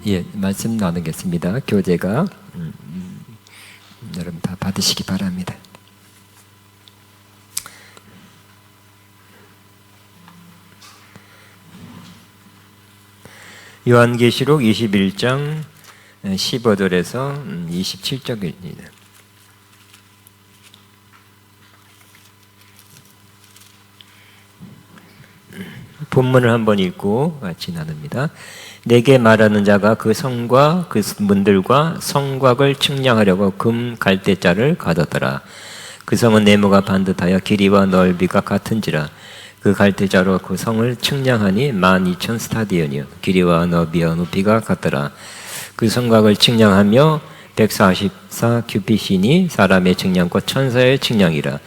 예, 말씀 나누겠습니다. 교재가 여러분 다 받으시기 바랍니다. 요한계시록 21장 15절에서 27절입니다. 본문을 한번 읽고 같이 나눕니다. 내게 말하는 자가 그 성과 그 문들과 성곽을 측량하려고 금 갈대자를 가졌더라. 그 성은 네모가 반듯하여 길이와 넓이가 같은지라. 그 갈대자로 그 성을 측량하니 12,000 스타디온이요 길이와 너비와 높이가 같더라. 그 성곽을 측량하며 144 규빗이니 사람의 측량과 천사의 측량이라.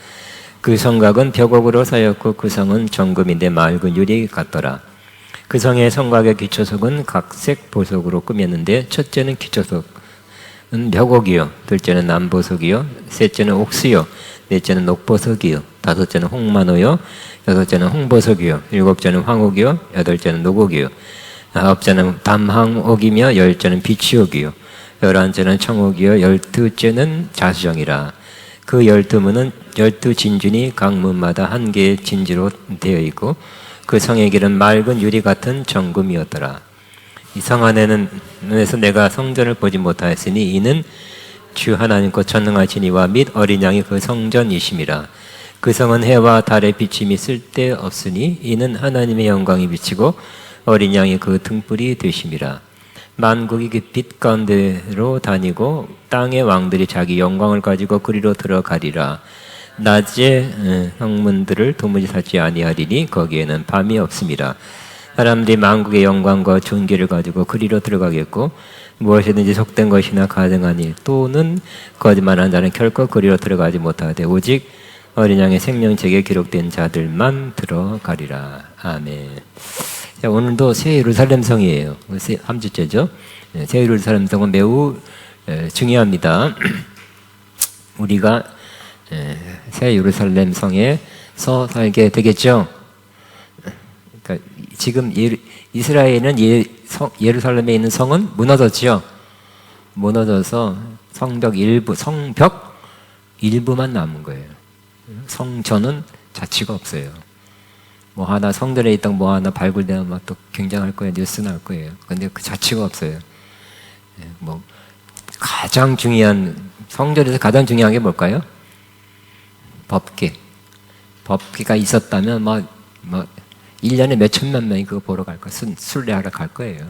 그 성곽은 벽옥으로 쌓였고 그 성은 정금인데 맑은 유리 같더라. 그 성의 성곽의 기초석은 각색 보석으로 꾸몄는데 첫째는 기초석은 벽옥이요, 둘째는 남보석이요, 셋째는 옥수요, 넷째는 녹보석이요, 다섯째는 홍만호요, 여섯째는 홍보석이요, 일곱째는 황옥이요, 여덟째는 녹옥이요, 아홉째는 담항옥이며 열째는 비치옥이요, 열한째는 청옥이요, 열두째는 자수정이라. 그 12문은 12진준이 각 문마다 한 개의 진지로 되어 있고 그 성의 길은 맑은 유리 같은 정금이었더라. 이 성 안에서 내가 성전을 보지 못하였으니 이는 주 하나님과 전능하신 이와 및 어린 양이 그 성전이심이라. 그 성은 해와 달의 비침이 쓸데없으니 이는 하나님의 영광이 비치고 어린 양이 그 등불이 되심이라. 만국이 그 빛 가운데로 다니고 땅의 왕들이 자기 영광을 가지고 그리로 들어가리라. 낮에 성문들을 도무지 닫지 아니하리니 거기에는 밤이 없음이라. 사람들이 만국의 영광과 존귀를 가지고 그리로 들어가겠고 무엇이든지 속된 것이나 가증하니 또는 거짓말한 자는 결코 그리로 들어가지 못하되 오직 어린 양의 생명책에 기록된 자들만 들어가리라. 아멘. 자, 오늘도 새 예루살렘 성이에요. 3주째죠. 새 예루살렘 성은 매우 중요합니다. 우리가 새 예루살렘 성에서 살게 되겠죠. 그러니까 지금 이스라엘은 예루살렘에 있는 성은 무너졌지요. 무너져서 성벽 일부만 남은 거예요. 성전은 자취가 없어요. 뭐 하나 성전에 있던 뭐 하나 발굴되면 막 또 굉장할 거예요. 뉴스 날 거예요. 근데 그 자취가 없어요. 뭐 가장 중요한 성전에서 가장 중요한 게 뭘까요? 법궤가 있었다면 뭐 1년에 몇 천만 명이 그거 보러 갈 거예요. 순례하러 갈 거예요.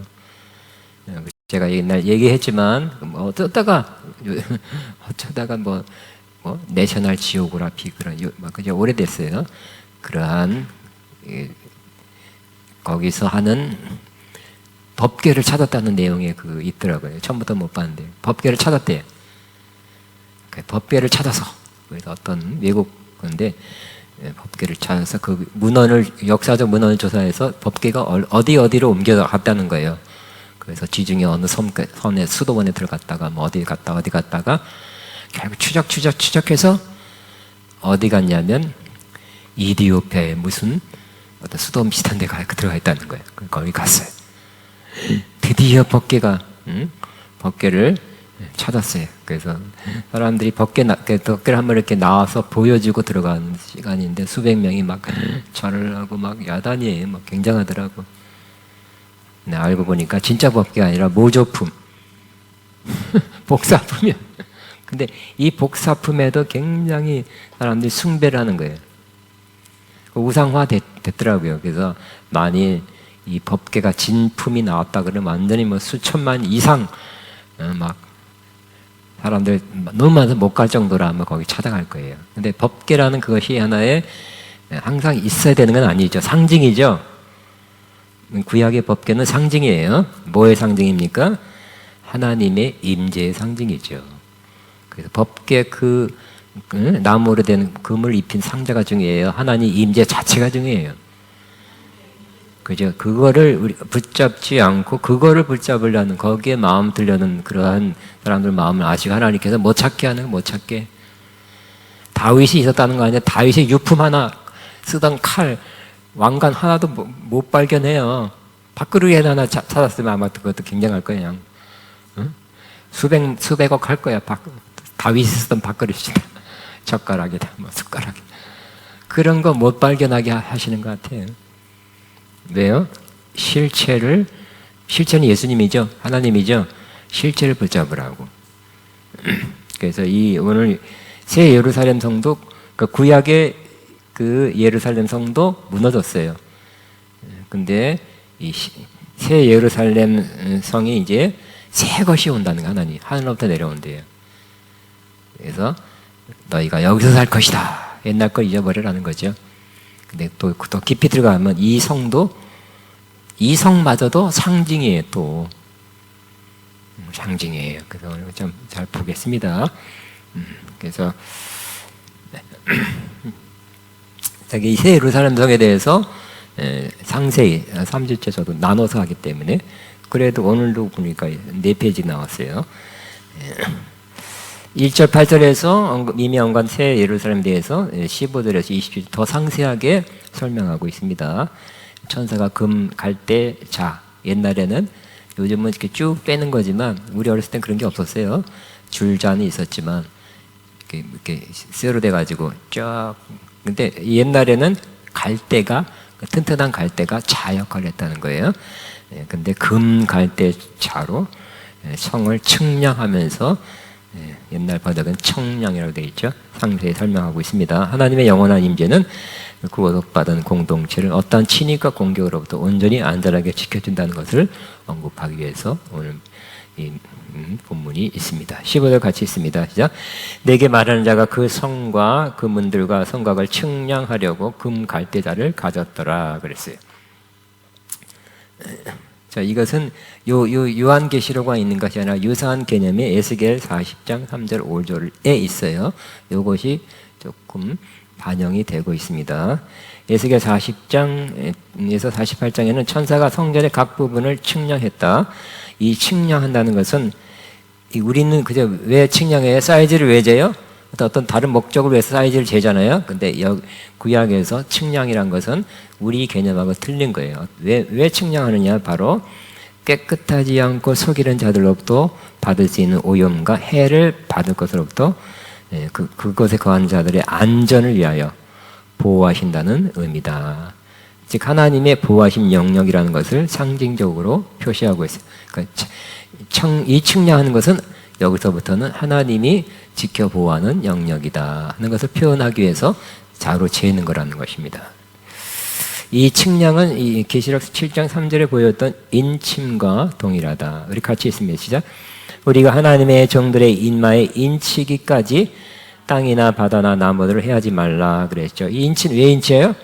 제가 옛날 얘기했지만 어쩌다가 뭐 내셔널 지오그래피 그런 그저 오래됐어요. 그러한 거기서 하는 법궤를 찾았다는 내용이 있더라고요. 처음부터 못 봤는데 법궤를 찾았대요. 법궤를 찾아서 그래서 어떤 외국 건데 법궤를 찾아서 그 역사적 문헌을 조사해서 법궤가 어디로 옮겨갔다는 거예요. 그래서 지중해 어느 섬의 수도원에 들어갔다가 뭐 어디 갔다가 결국 추적해서 어디 갔냐면 이디오피아의 무슨 어떤 수도원 비슷한 데 들어가 있다는 거예요. 거기 갔어요. 드디어 법궤를 찾았어요. 그래서 사람들이 법궤를 한번 이렇게 나와서 보여주고 들어가는 시간인데 수백 명이 막 절을 하고 막 야단이에요. 막 굉장하더라고. 네, 알고 보니까 진짜 법궤가 아니라 모조품, 복사품이요. 근데 이 복사품에도 굉장히 사람들이 숭배를 하는 거예요. 우상화 됐더라고요. 그래서 만일 이 법궤가 진품이 나왔다 그러면 완전히 뭐 수천만 이상 막 사람들 너무 많아서 못 갈 정도로 아마 거기 찾아갈 거예요. 근데 법궤라는 그것이 하나의 항상 있어야 되는 건 아니죠. 상징이죠. 구약의 법궤는 상징이에요. 뭐의 상징입니까? 하나님의 임재의 상징이죠. 그래서 법궤 나무로 된 금을 입힌 상자가 중요해요. 하나님 임재 자체가 중요해요. 그죠? 그거를 우리 붙잡지 않고 그거를 붙잡으려는 거기에 마음 들려는 그러한 사람들 마음을 아직 하나님께서 못 찾게 하는 못 찾게. 다윗이 있었다는 거 아니야? 다윗의 유품 하나 쓰던 칼 왕관 하나도 못 발견해요. 밥그릇 하나 찾았으면 아마 그것도 굉장할 거야. 그냥 응? 수백억 할 거야. 다윗이 쓰던 밥그릇이다. 젓가락이다. 뭐 숟가락이. 그런 거 못 발견하게 하시는 것 같아요. 왜요? 실체는 예수님이죠. 하나님이죠. 실체를 붙잡으라고. 그래서 오늘 새 예루살렘 성도, 그 구약의 그 예루살렘 성도 무너졌어요. 근데 이 새 예루살렘 성이 이제 새 것이 온다는 거, 하늘로부터 내려온대요. 그래서 너희가 여기서 살 것이다. 옛날 걸 잊어버리라는 거죠. 근데 또 깊이 들어가면 이 성마저도 상징이에요. 또 상징이에요. 그래서 오늘 좀 잘 보겠습니다. 그래서 이 새 예루살렘 성에 대해서 상세히 3주째 저도 나눠서 하기 때문에, 그래도 오늘도 보니까 4페이지 나왔어요. 1절 8절에서 이미 언급한 새 예루살렘에 대해서 15절에서 20절 더 상세하게 설명하고 있습니다. 천사가 금, 갈대, 자. 옛날에는, 요즘은 이렇게 쭉 빼는 거지만 우리 어렸을 땐 그런 게 없었어요. 줄자는 있었지만 이렇게 쇠로 돼가지고 쫙. 근데 옛날에는 갈대가, 튼튼한 갈대가 자 역할을 했다는 거예요. 근데 금, 갈대, 자로 성을 측량하면서, 옛날 번역은 청량이라고 되어 있죠. 상세히 설명하고 있습니다. 하나님의 영원한 임재는 구속받은 공동체를 어떠한 침입과 공격으로부터 온전히 안전하게 지켜준다는 것을 언급하기 위해서 오늘 이 본문이 있습니다. 15절 같이 있습니다. 시작. 내게 말하는 자가 그 성과 그 문들과 성곽을 측량하려고 금 갈대자를 가졌더라 그랬어요. 자, 이것은 요한계시록에 있는 것이 아니라 유사한 개념이 에스겔 40장 3절 5절에 있어요. 이것이 조금 반영이 되고 있습니다. 에스겔 40장에서 48장에는 천사가 성전의 각 부분을 측량했다. 이 측량한다는 것은, 우리는 그저 왜 측량해요? 사이즈를 왜 재요? 어떤 다른 목적을 위해서 사이즈를 재잖아요. 근데 구약에서 측량이란 것은 우리 개념하고 틀린 거예요. 왜 측량하느냐? 바로 깨끗하지 않고 속이는 자들로부터 받을 수 있는 오염과 해를 받을 것으로부터, 그것에 거하는 자들의 안전을 위하여 보호하신다는 의미다. 즉 하나님의 보호하심 영역이라는 것을 상징적으로 표시하고 있어요. 그러니까 이 측량하는 것은 여기서부터는 하나님이 지켜 보호하는 영역이다 하는 것을 표현하기 위해서 자로 재는 거라는 것입니다. 이 측량은 이 계시록 7장 3절에 보였던 인침과 동일하다. 우리 같이 있습니다. 시작. 우리가 하나님의 종들의 인마에 인치기까지 땅이나 바다나 나무들을 해하지 말라 그랬죠. 이 인치는 왜 인치예요?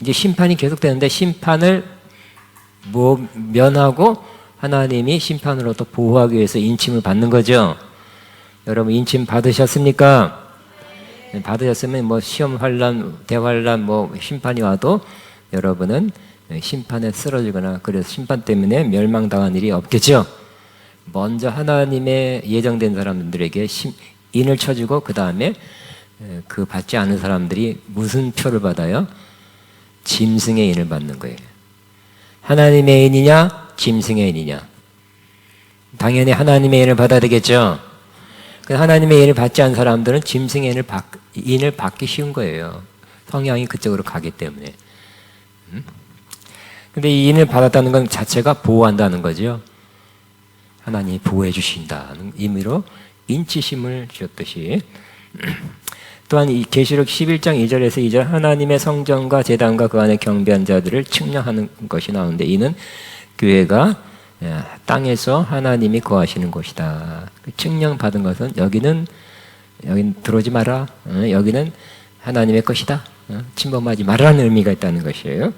이제 심판이 계속되는데 심판을 면하고 하나님이 심판으로부터 보호하기 위해서 인침을 받는 거죠. 여러분 인침 받으셨습니까? 받으셨으면 뭐 시험 환란, 대환란, 뭐 심판이 와도 여러분은 심판에 쓰러지거나 그래서 심판 때문에 멸망당한 일이 없겠죠. 먼저 하나님의 예정된 사람들에게 인을 쳐주고 그 다음에 그 받지 않은 사람들이 무슨 표를 받아요? 짐승의 인을 받는 거예요. 하나님의 인이냐? 짐승의 인이냐? 당연히 하나님의 인을 받아야 되겠죠. 하나님의 인을 받지 않은 사람들은 짐승의 인을 받기 쉬운 거예요. 성향이 그쪽으로 가기 때문에. 근데 이 인을 받았다는 건 자체가 보호한다는 거죠. 하나님이 보호해 주신다는 의미로 인치심을 주셨듯이, 또한 이 계시록 11장 2절에서 2절 하나님의 성전과 제단과 그 안에 경배한 자들을 측량하는 것이 나오는데, 이는 교회가 땅에서 하나님이 거하시는 곳이다. 측량받은 것은 여기는 들어오지 마라. 여기는 하나님의 것이다. 침범하지 말라는 의미가 있다는 것이에요.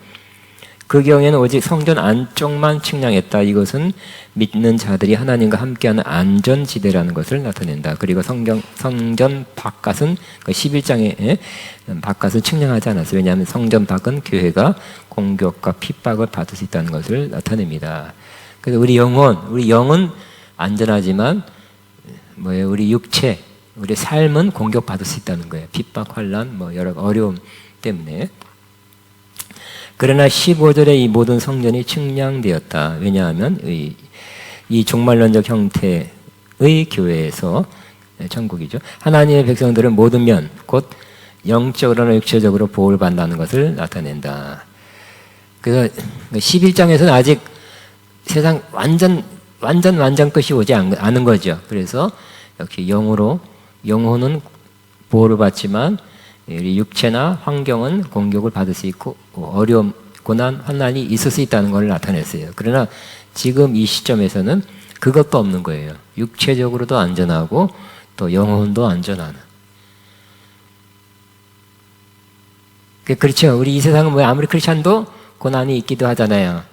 그 경우에는 오직 성전 안쪽만 측량했다. 이것은 믿는 자들이 하나님과 함께하는 안전지대라는 것을 나타낸다. 그리고 성전 바깥은 11장에 바깥은 측량하지 않았어요. 왜냐하면 성전 밖은 교회가 공격과 핍박을 받을 수 있다는 것을 나타냅니다. 그래서 우리 영은 안전하지만 우리 육체, 우리 삶은 공격받을 수 있다는 거예요. 핍박, 환란, 여러 어려움 때문에. 그러나 15절에 이 모든 성전이 측량되었다. 왜냐하면 이 종말론적 형태의 교회에서 천국이죠. 하나님의 백성들은 모든 면, 곧 영적으로나 육체적으로 보호를 받는다는 것을 나타낸다. 그래서 11장에서는 아직 세상 완전 끝이 오지 않은 거죠. 그래서 역시 영혼은 보호를 받지만 우리 육체나 환경은 공격을 받을 수 있고 어려움, 고난, 환난이 있을 수 있다는 걸 나타냈어요. 그러나 지금 이 시점에서는 그것도 없는 거예요. 육체적으로도 안전하고 또 영혼도 안전한. 그렇죠. 우리 이 세상은 뭐 아무리 크리스찬도 고난이 있기도 하잖아요.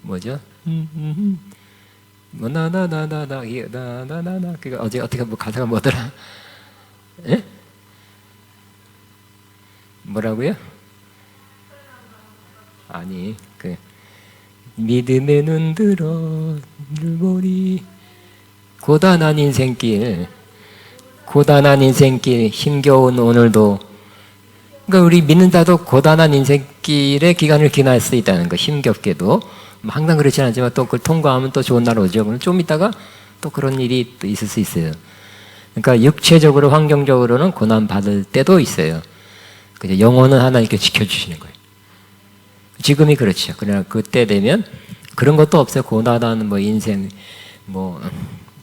뭐죠? 뭐 나나나나나 그거 어떻게 뭐 가사가 뭐더라? 예? 뭐라고요? 아니 믿음의 눈 들어 눈보리 고단한 인생길 힘겨운 오늘도. 그러니까 우리 믿는 자도 고단한 인생길의 기간을 기나할 수 있다는 거. 힘겹게도 항상 그렇지 않지만 또 그걸 통과하면 또 좋은 날 오죠. 그럼 좀 있다가 또 그런 일이 또 있을 수 있어요. 그러니까 육체적으로 환경적으로는 고난 받을 때도 있어요. 그죠? 영혼은 하나님께 지켜주시는 거예요. 지금이 그렇죠. 그러나 그때 되면 그런 것도 없어요. 고난한 뭐 인생, 뭐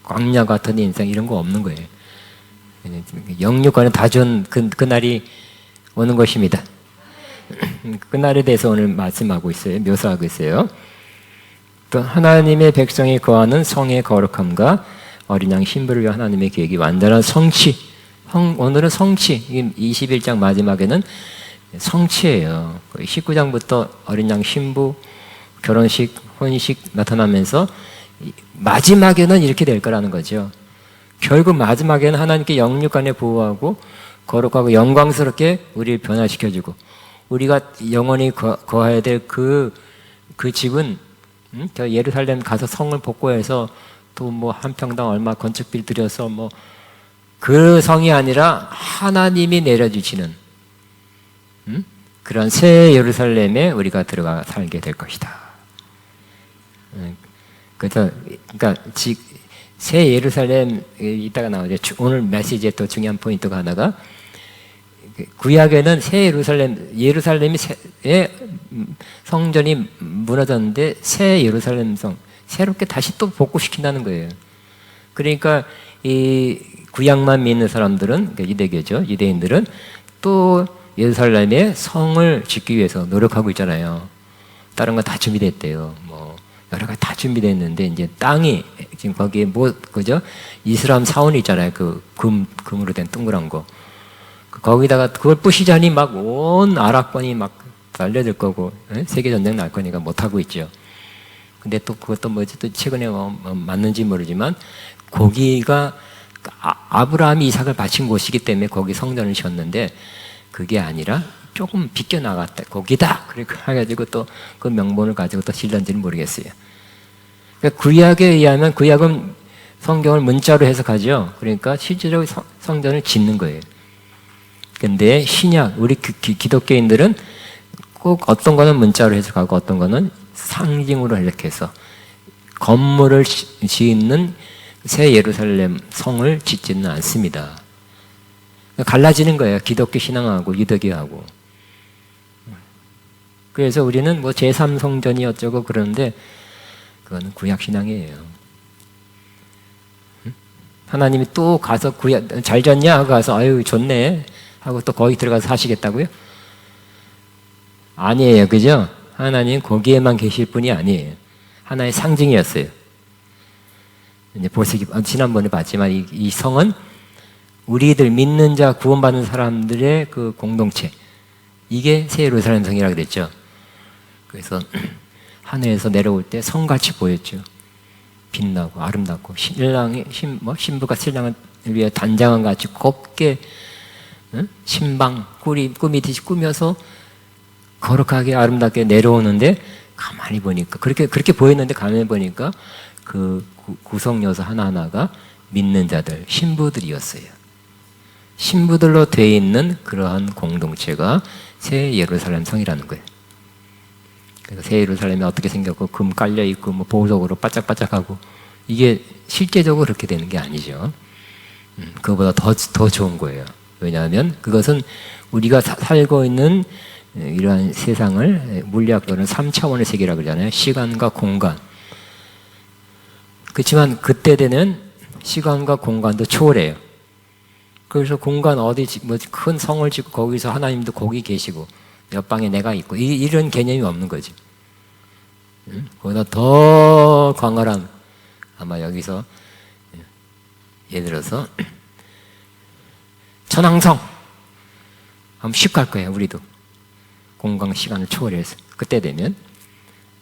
광야 같은 인생 이런 거 없는 거예요. 영육과는 다 준 그날이 오는 것입니다. 그날에 대해서 오늘 말씀하고 있어요. 묘사하고 있어요. 또 하나님의 백성이 거하는 성의 거룩함과 어린 양 신부를 위한 하나님의 계획이 완전한 성취. 오늘은 성취. 21장 마지막에는 성취예요. 19장부터 어린 양 신부, 결혼식, 혼식 나타나면서 마지막에는 이렇게 될 거라는 거죠. 결국 마지막에는 하나님께 영육간에 보호하고 거룩하고 영광스럽게 우리를 변화시켜주고 우리가 영원히 거해야 될 그 집은 저 예루살렘 가서 성을 복구해서 또 뭐 한 평당 얼마 건축비를 들여서 뭐 그 성이 아니라 하나님이 내려주시는 그런 새 예루살렘에 우리가 들어가 살게 될 것이다. 그래서 그러니까 새 예루살렘 이따가 나오죠. 오늘 메시지의 또 중요한 포인트가 하나가 구약에는 새 예루살렘이 성전이 무너졌는데 새 예루살렘 성 새롭게 다시 또 복구시킨다는 거예요. 그러니까 이 구약만 믿는 사람들은 유대교죠. 유대인들은 또 예루살렘의 성을 짓기 위해서 노력하고 있잖아요. 다른 거 다 준비됐대요. 뭐 여러 가지 다 준비됐는데 이제 땅이 지금 거기에 그죠? 이슬람 사원이 있잖아요. 그 금으로 된 동그란 거. 거기다가 그걸 부시자니 막 온 아랍권이 막 달려들 거고 세계 전쟁 날 거니까 못 하고 있죠. 근데 또 그것도 뭐지 또 최근에 맞는지 모르지만 거기가 아브라함이 이삭을 바친 곳이기 때문에 거기 성전을 지었는데 그게 아니라 조금 비껴 나갔다 거기다 그렇게 해가지고 또 그 명분을 가지고 또 질렀는지는 모르겠어요. 그러니까 구약에 의하면 구약은 성경을 문자로 해석하죠. 그러니까 실제로 성전을 짓는 거예요. 근데 신약 우리 기독교인들은 꼭 어떤 거는 문자로 해석하고 어떤 거는 상징으로 해석해서 건물을 짓는 새 예루살렘 성을 짓지는 않습니다. 갈라지는 거예요. 기독교 신앙하고 유대교하고. 그래서 우리는 뭐 제3성전이 어쩌고 그러는데 그건 구약 신앙이에요. 하나님이 또 가서 구약 잘 졌냐 하고 가서 아유 좋네 하고 또 거기 들어가서 사시겠다고요? 아니에요. 그죠? 하나님 거기에만 계실 분이 아니에요. 하나의 상징이었어요. 이제 지난번에 봤지만 이 성은 우리들 믿는 자 구원받는 사람들의 그 공동체 이게 새 예루살렘 성이라고 그랬죠. 그래서 하늘에서 내려올 때 성같이 보였죠. 빛나고 아름답고 신부가 신랑을 위해 단장한 같이 곱게 신방 꾸미듯이 꾸며서 거룩하게 아름답게 내려오는데 가만히 보니까 그렇게 보였는데 가만히 보니까 그 구성 요소 하나하나가 믿는 자들 신부들이었어요. 신부들로 되어 있는 그러한 공동체가 새 예루살렘 성이라는 거예요. 그래서 새 예루살렘이 어떻게 생겼고 금 깔려 있고 뭐 보석으로 반짝반짝하고 이게 실제적으로 그렇게 되는 게 아니죠. 그거보다 더 좋은 거예요. 왜냐하면 그것은 우리가 살고 있는 이러한 세상을 물리학적으로는 3차원의 세계라고 그러잖아요. 시간과 공간. 그렇지만 그때 되는 시간과 공간도 초월해요. 그래서 공간 어디 뭐 큰 성을 짓고 거기서 하나님도 거기 계시고 옆방에 내가 있고 이런 개념이 없는 거지. 그보다 더 광활한 아마 여기서 예를 들어서 천왕성 하면 쉽게 할 거예요. 우리도 공간 시간을 초월해서 그때 되면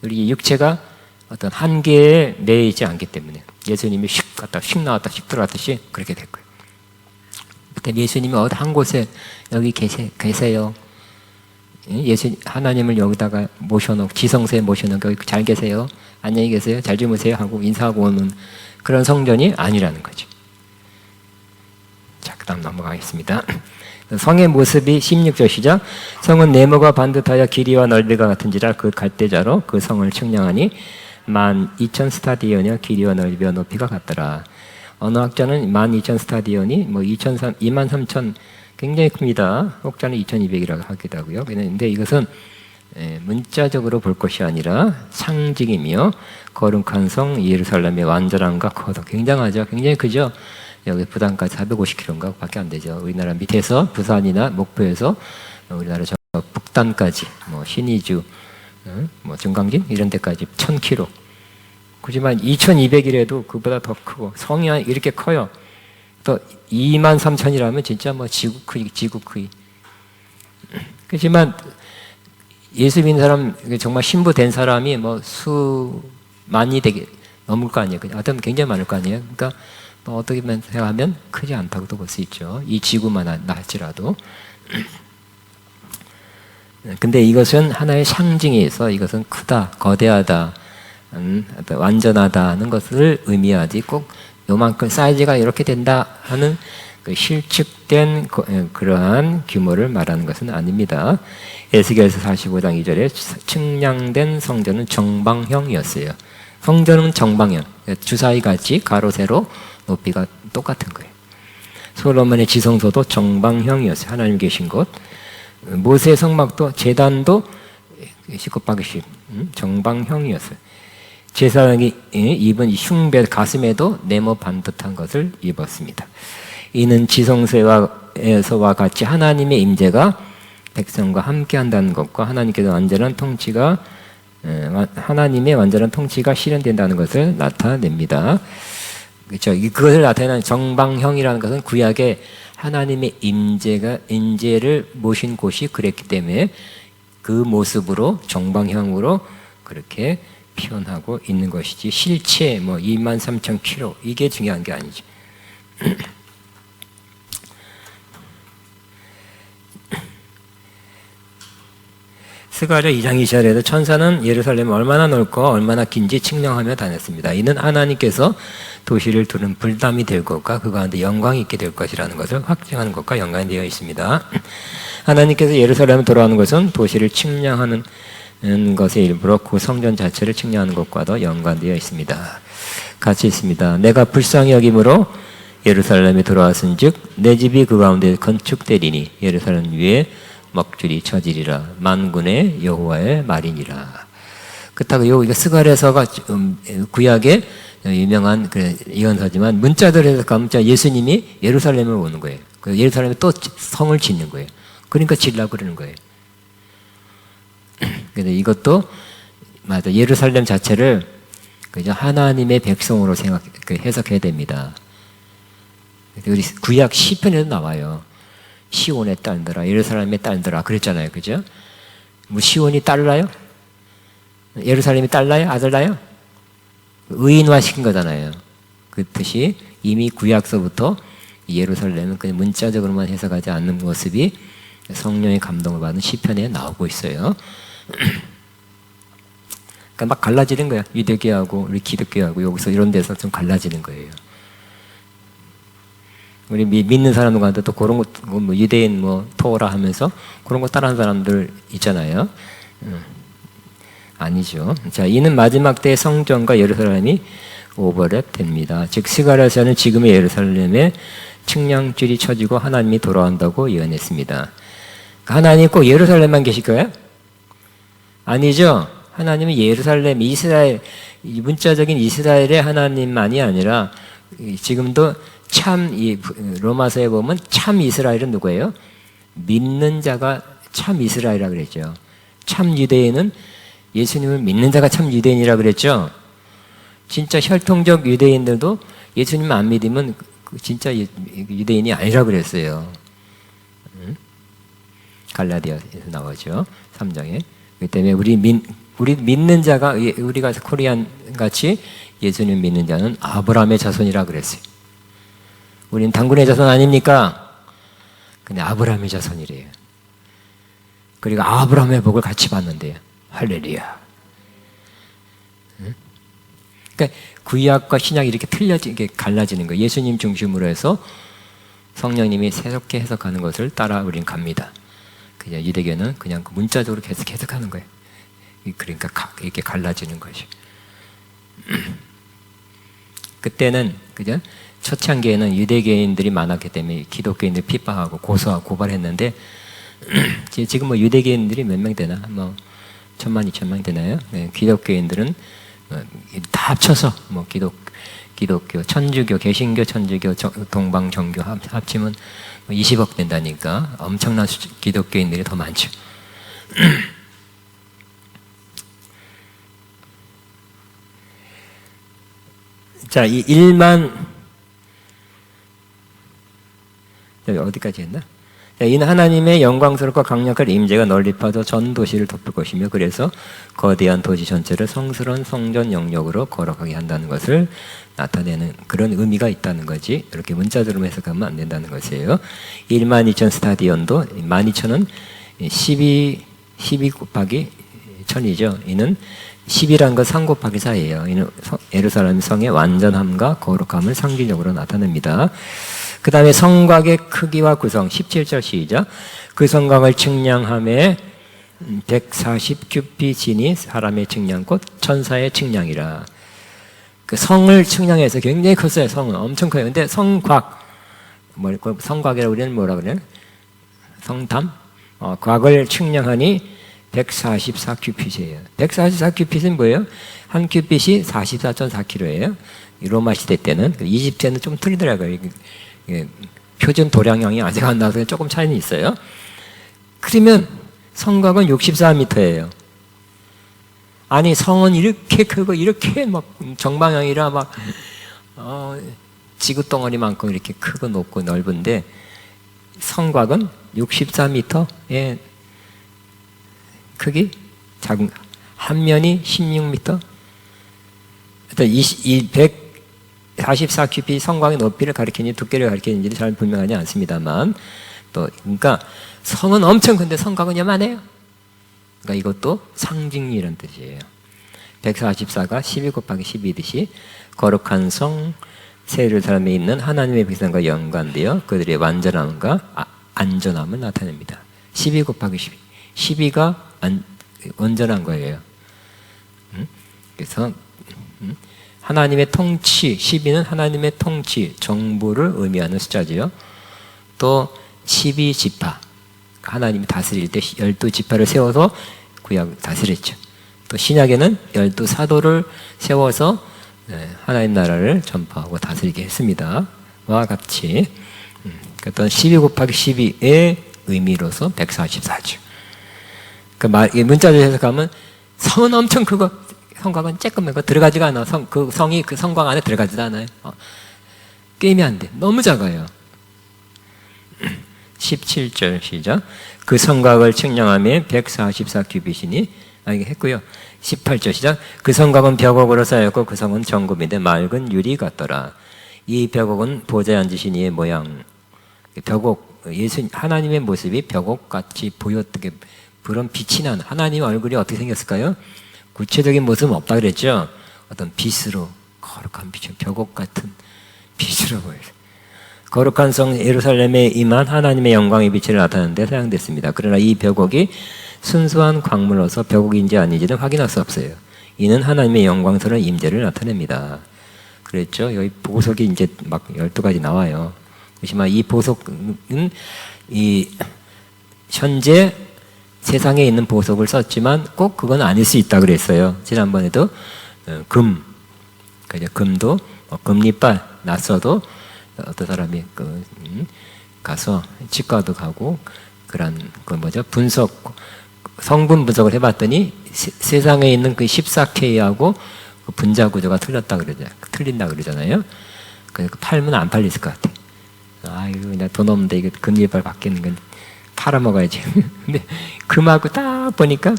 우리 육체가 어떤 한계에 매이지 않기 때문에 예수님이 휙 갔다 휙 나왔다 휙 들어갔듯이 그렇게 될 거예요. 그때 예수님이 어디 한 곳에 여기 계세요. 하나님을 여기다가 모셔놓고 지성소에 모셔놓고 여기 잘 계세요. 안녕히 계세요. 잘 주무세요 하고 인사하고 오는 그런 성전이 아니라는 거죠. 자, 그 다음 넘어가겠습니다. 성의 모습이 16절 시작. 성은 네모가 반듯하여 길이와 넓이가 같은지라 그 갈대자로 그 성을 측량하니 12,000스타디온이여 길이와 넓이와 높이가 같더라. 어느 학자는 12,000스타디온이 뭐 23,000 굉장히 큽니다. 혹자는 2,200이라고 하기도 하고요. 그런데 이것은 문자적으로 볼 것이 아니라 상징이며 거룩한 성 예루살렘의 완전함과 커도 굉장하죠. 굉장히 크죠. 여기 부산까지 450km인가 밖에 안 되죠. 우리나라 밑에서 부산이나 목포에서 우리나라 저 북단까지 뭐 신의주 뭐 증강진 이런 데까지 1,000km. 그렇지만 2,200이라도 그보다 더 크고 성이 이렇게 커요. 또 23,000이라면 진짜 뭐 지구 크기. 그렇지만 예수 믿는 사람 정말 신부 된 사람이 뭐 수만이 되게 넘을 거 아니에요. 하여튼 굉장히 많을 거 아니에요. 그러니까 뭐 어떻게 생각하면 크지 않다고도 볼 수 있죠. 이 지구만 할지라도. 근데 이것은 하나의 상징에서 이것은 크다, 거대하다, 완전하다는 것을 의미하지 꼭 요만큼 사이즈가 이렇게 된다 하는 그 실측된 그러한 규모를 말하는 것은 아닙니다. 에스겔서 45장 2절에 측량된 성전은 정방형이었어요. 성전은 정방형, 주사위 같이 가로 세로 높이가 똑같은 거예요. 솔로몬의 지성소도 정방형이었어요. 하나님 계신 곳. 모세 성막도 제단도 19바퀴씩 정방형이었어요. 제사장이 입은 흉배 가슴에도 네모 반듯한 것을 입었습니다. 이는 지성소에서와 같이 하나님의 임재가 백성과 함께한다는 것과 하나님의 완전한 통치가 실현된다는 것을 나타냅니다. 그렇죠? 그것을 나타내는 정방형이라는 것은 구약에 하나님의 임재를 모신 곳이 그랬기 때문에 그 모습으로 정방형으로 그렇게 표현하고 있는 것이지 실체 뭐 23,000km 이게 중요한 게 아니죠. 스가랴 2장 2절에도 천사는 예루살렘이 얼마나 넓고 얼마나 긴지 측량하며 다녔습니다. 이는 하나님께서 도시를 두른 불담이 될 것과 그 가운데 영광이 있게 될 것이라는 것을 확증하는 것과 연관되어 있습니다. 하나님께서 예루살렘에 돌아오는 것은 도시를 측량하는 것의 일부러 그 성전 자체를 측량하는 것과도 연관되어 있습니다. 같이 있습니다. 내가 불쌍히 여김으로 예루살렘에 돌아왔은즉 내 집이 그 가운데 건축되리니 예루살렘 위에 먹줄이 쳐지리라. 만군의 여호와의 말이니라. 그렇다고 이거 스가랴서가 구약의 유명한 예언서지만 문자들에서 가면 예수님이 예루살렘에 오는 거예요. 예루살렘에 또 성을 짓는 거예요. 그러니까 지으려고 그러는 거예요. 근데 이것도 맞아. 예루살렘 자체를 그저 하나님의 백성으로 해석해야 됩니다. 우리 구약 시편에도 나와요. 시온의 딸들아, 예루살렘의 딸들아 그랬잖아요, 그죠? 뭐 시온이 딸나요? 예루살렘이 딸나요? 아들나요? 의인화 시킨 거잖아요. 그 뜻이 이미 구약서부터 예루살렘은 그냥 문자적으로만 해석하지 않는 모습이 성령의 감동을 받은 시편에 나오고 있어요. 그러니까 막 갈라지는 거야. 유대교하고 우리 기독교하고 여기서 이런 데서 좀 갈라지는 거예요. 우리 믿는 사람들한테 또 그런 거, 뭐 유대인 뭐 토라 하면서 그런 거 따라하는 사람들 있잖아요. 아니죠. 자, 이는 마지막 때 성전과 예루살렘이 오버랩 됩니다. 즉 스가랴서는 지금의 예루살렘에 측량줄이 쳐지고 하나님이 돌아온다고 예언했습니다. 하나님 꼭 예루살렘만 계실까요? 아니죠. 하나님은 예루살렘, 이스라엘, 문자적인 이스라엘의 하나님만이 아니라 지금도 참 로마서에 보면 참 이스라엘은 누구예요? 믿는 자가 참 이스라엘이라고 그랬죠. 참 유대인은 예수님을 믿는 자가 참 유대인이라고 그랬죠. 진짜 혈통적 유대인들도 예수님 안 믿으면 진짜 유대인이 아니라고 그랬어요. 갈라디아에서 나오죠. 3장에. 그 때문에 우리 믿는 자가, 우리가 코리안 같이 예수님 믿는 자는 아브라함의 자손이라고 그랬어요. 우리는 당군의 자손 아닙니까? 근데 아브라함의 자손이래요. 그리고 아브라함의 복을 같이 받는데요. 할렐루야. 그러니까 구약과 신약이 이렇게 틀려지게 갈라지는 거예요. 예수님 중심으로 해서 성령님이 새롭게 해석하는 것을 따라 우리는 갑니다. 그냥 유대교는 그냥 문자적으로 계속 해석하는 거예요. 그러니까 이렇게 갈라지는 것이. 그때는 그죠? 초창기에는 유대교인들이 많았기 때문에 기독교인들 핍박하고 고소하고 고발했는데 지금 뭐 유대교인들이 몇 명 되나? 뭐 1000만, 2000명 되나요? 네, 기독교인들은 다 합쳐서 뭐 기독교, 천주교, 개신교, 천주교, 동방, 정교 합치면 20억 된다니까 엄청난 기독교인들이 더 많죠. 자, 이 1만 어디까지 했나? 자, 이는 하나님의 영광스럽고 강력한 임재가 널리 퍼져 전 도시를 덮을 것이며 그래서 거대한 도시 전체를 성스러운 성전 영역으로 거룩하게 한다는 것을 나타내는 그런 의미가 있다는 거지. 이렇게 문자적으로 해석하면 안 된다는 것이에요. 12,000 스타디온도 12,000은 12 곱하기 1000이죠. 이는 10이라는 건 3 곱하기 4예요. 이는 예루살렘 성의 완전함과 거룩함을 상징적으로 나타냅니다. 그 다음에 성곽의 크기와 구성 17절 시작. 그 성곽을 측량함에 140 규빗이니 사람의 측량꽃 천사의 측량이라. 그 성을 측량해서 굉장히 컸어요. 성은 엄청 커요. 근데 성곽 성곽이라고 우리는 뭐라 그래요? 성담? 곽을 측량하니 144 규빗이에요. 144 규빗은 뭐예요? 한 규빗이 44.4kg예요. 로마 시대 때는. 이집트에는 좀 틀리더라고요. 표준 도량형이 아직 안 나와서 조금 차이는 있어요. 그러면 성곽은 64m예요. 아니 성은 이렇게 크고 이렇게 막 정방향이라 막 지구덩어리만큼 이렇게 크고 높고 넓은데 성곽은 64m의 크기, 작은 한 면이 16m. 이 144 규빗 성곽의 높이를 가리키는지 두께를 가리키는지는 잘 분명하지 않습니다만 또 그러니까 성은 엄청 큰데 성곽은 요만해요. 그러니까 이것도 상징이라는 뜻이에요. 144가 12 곱하기 12듯이 거룩한 성 새 예루살렘에 있는 하나님의 백성과 연관되어 그들의 완전함과 안전함을 나타냅니다. 12 곱하기 12. 12가 온전한 거예요. 그래서 하나님의 통치, 12는 하나님의 통치, 정부를 의미하는 숫자지요. 또 12지파, 하나님이 다스릴 때 12지파를 세워서 구약 다스렸죠. 또 신약에는 12사도를 세워서 하나님 나라를 전파하고 다스리게 했습니다. 와 같이 어떤 12 곱하기 12의 의미로서 144죠. 그 문자로 해석하면 성은 엄청 크고 성곽은 쬐끔하고 들어가지가 않아. 그 성이 그 성곽 안에 들어가지도 않아요. 게임이 안 돼. 너무 작아요. 17절 시작. 그 성곽을 측량하며 144 규빗이니 이게 했고요. 18절 시작. 그 성곽은 벽옥으로 쌓였고 그 성은 정금인데 맑은 유리 같더라. 이 벽옥은 보좌에 앉으신 이의 모양. 벽옥 예수 하나님의 모습이 벽옥같이 보였던 게 그런 빛이 난 하나님 얼굴이 어떻게 생겼을까요? 구체적인 모습은 없다 그랬죠. 어떤 빛으로 거룩한 빛, 벽옥 같은 빛으로 보여요. 거룩한 성 예루살렘에 임한 하나님의 영광의 빛을 나타내는 데 사용됐습니다. 그러나 이 벽옥이 순수한 광물로서 벼곡인지 아닌지는 확인할 수 없어요. 이는 하나님의 영광스러운 임재를 나타냅니다. 그랬죠. 여기 보석이 이제 막 12가지 나와요. 그렇지만 이 보석은 이 현재 세상에 있는 보석을 썼지만 꼭 그건 아닐 수 있다 그랬어요. 지난번에도 금, 금도 금리빨 났어도 어떤 사람이 가서 치과도 가고 그런 분석 성분 분석을 해봤더니 세상에 있는 그 14K하고 그 분자 구조가 틀린다 그러잖아요. 그래서 팔면 안 팔릴 것 같아. 아이고, 나 돈 없는데 이거 금리빨 바뀌는 건 팔아먹어야지. 근데 금하고 딱 보니까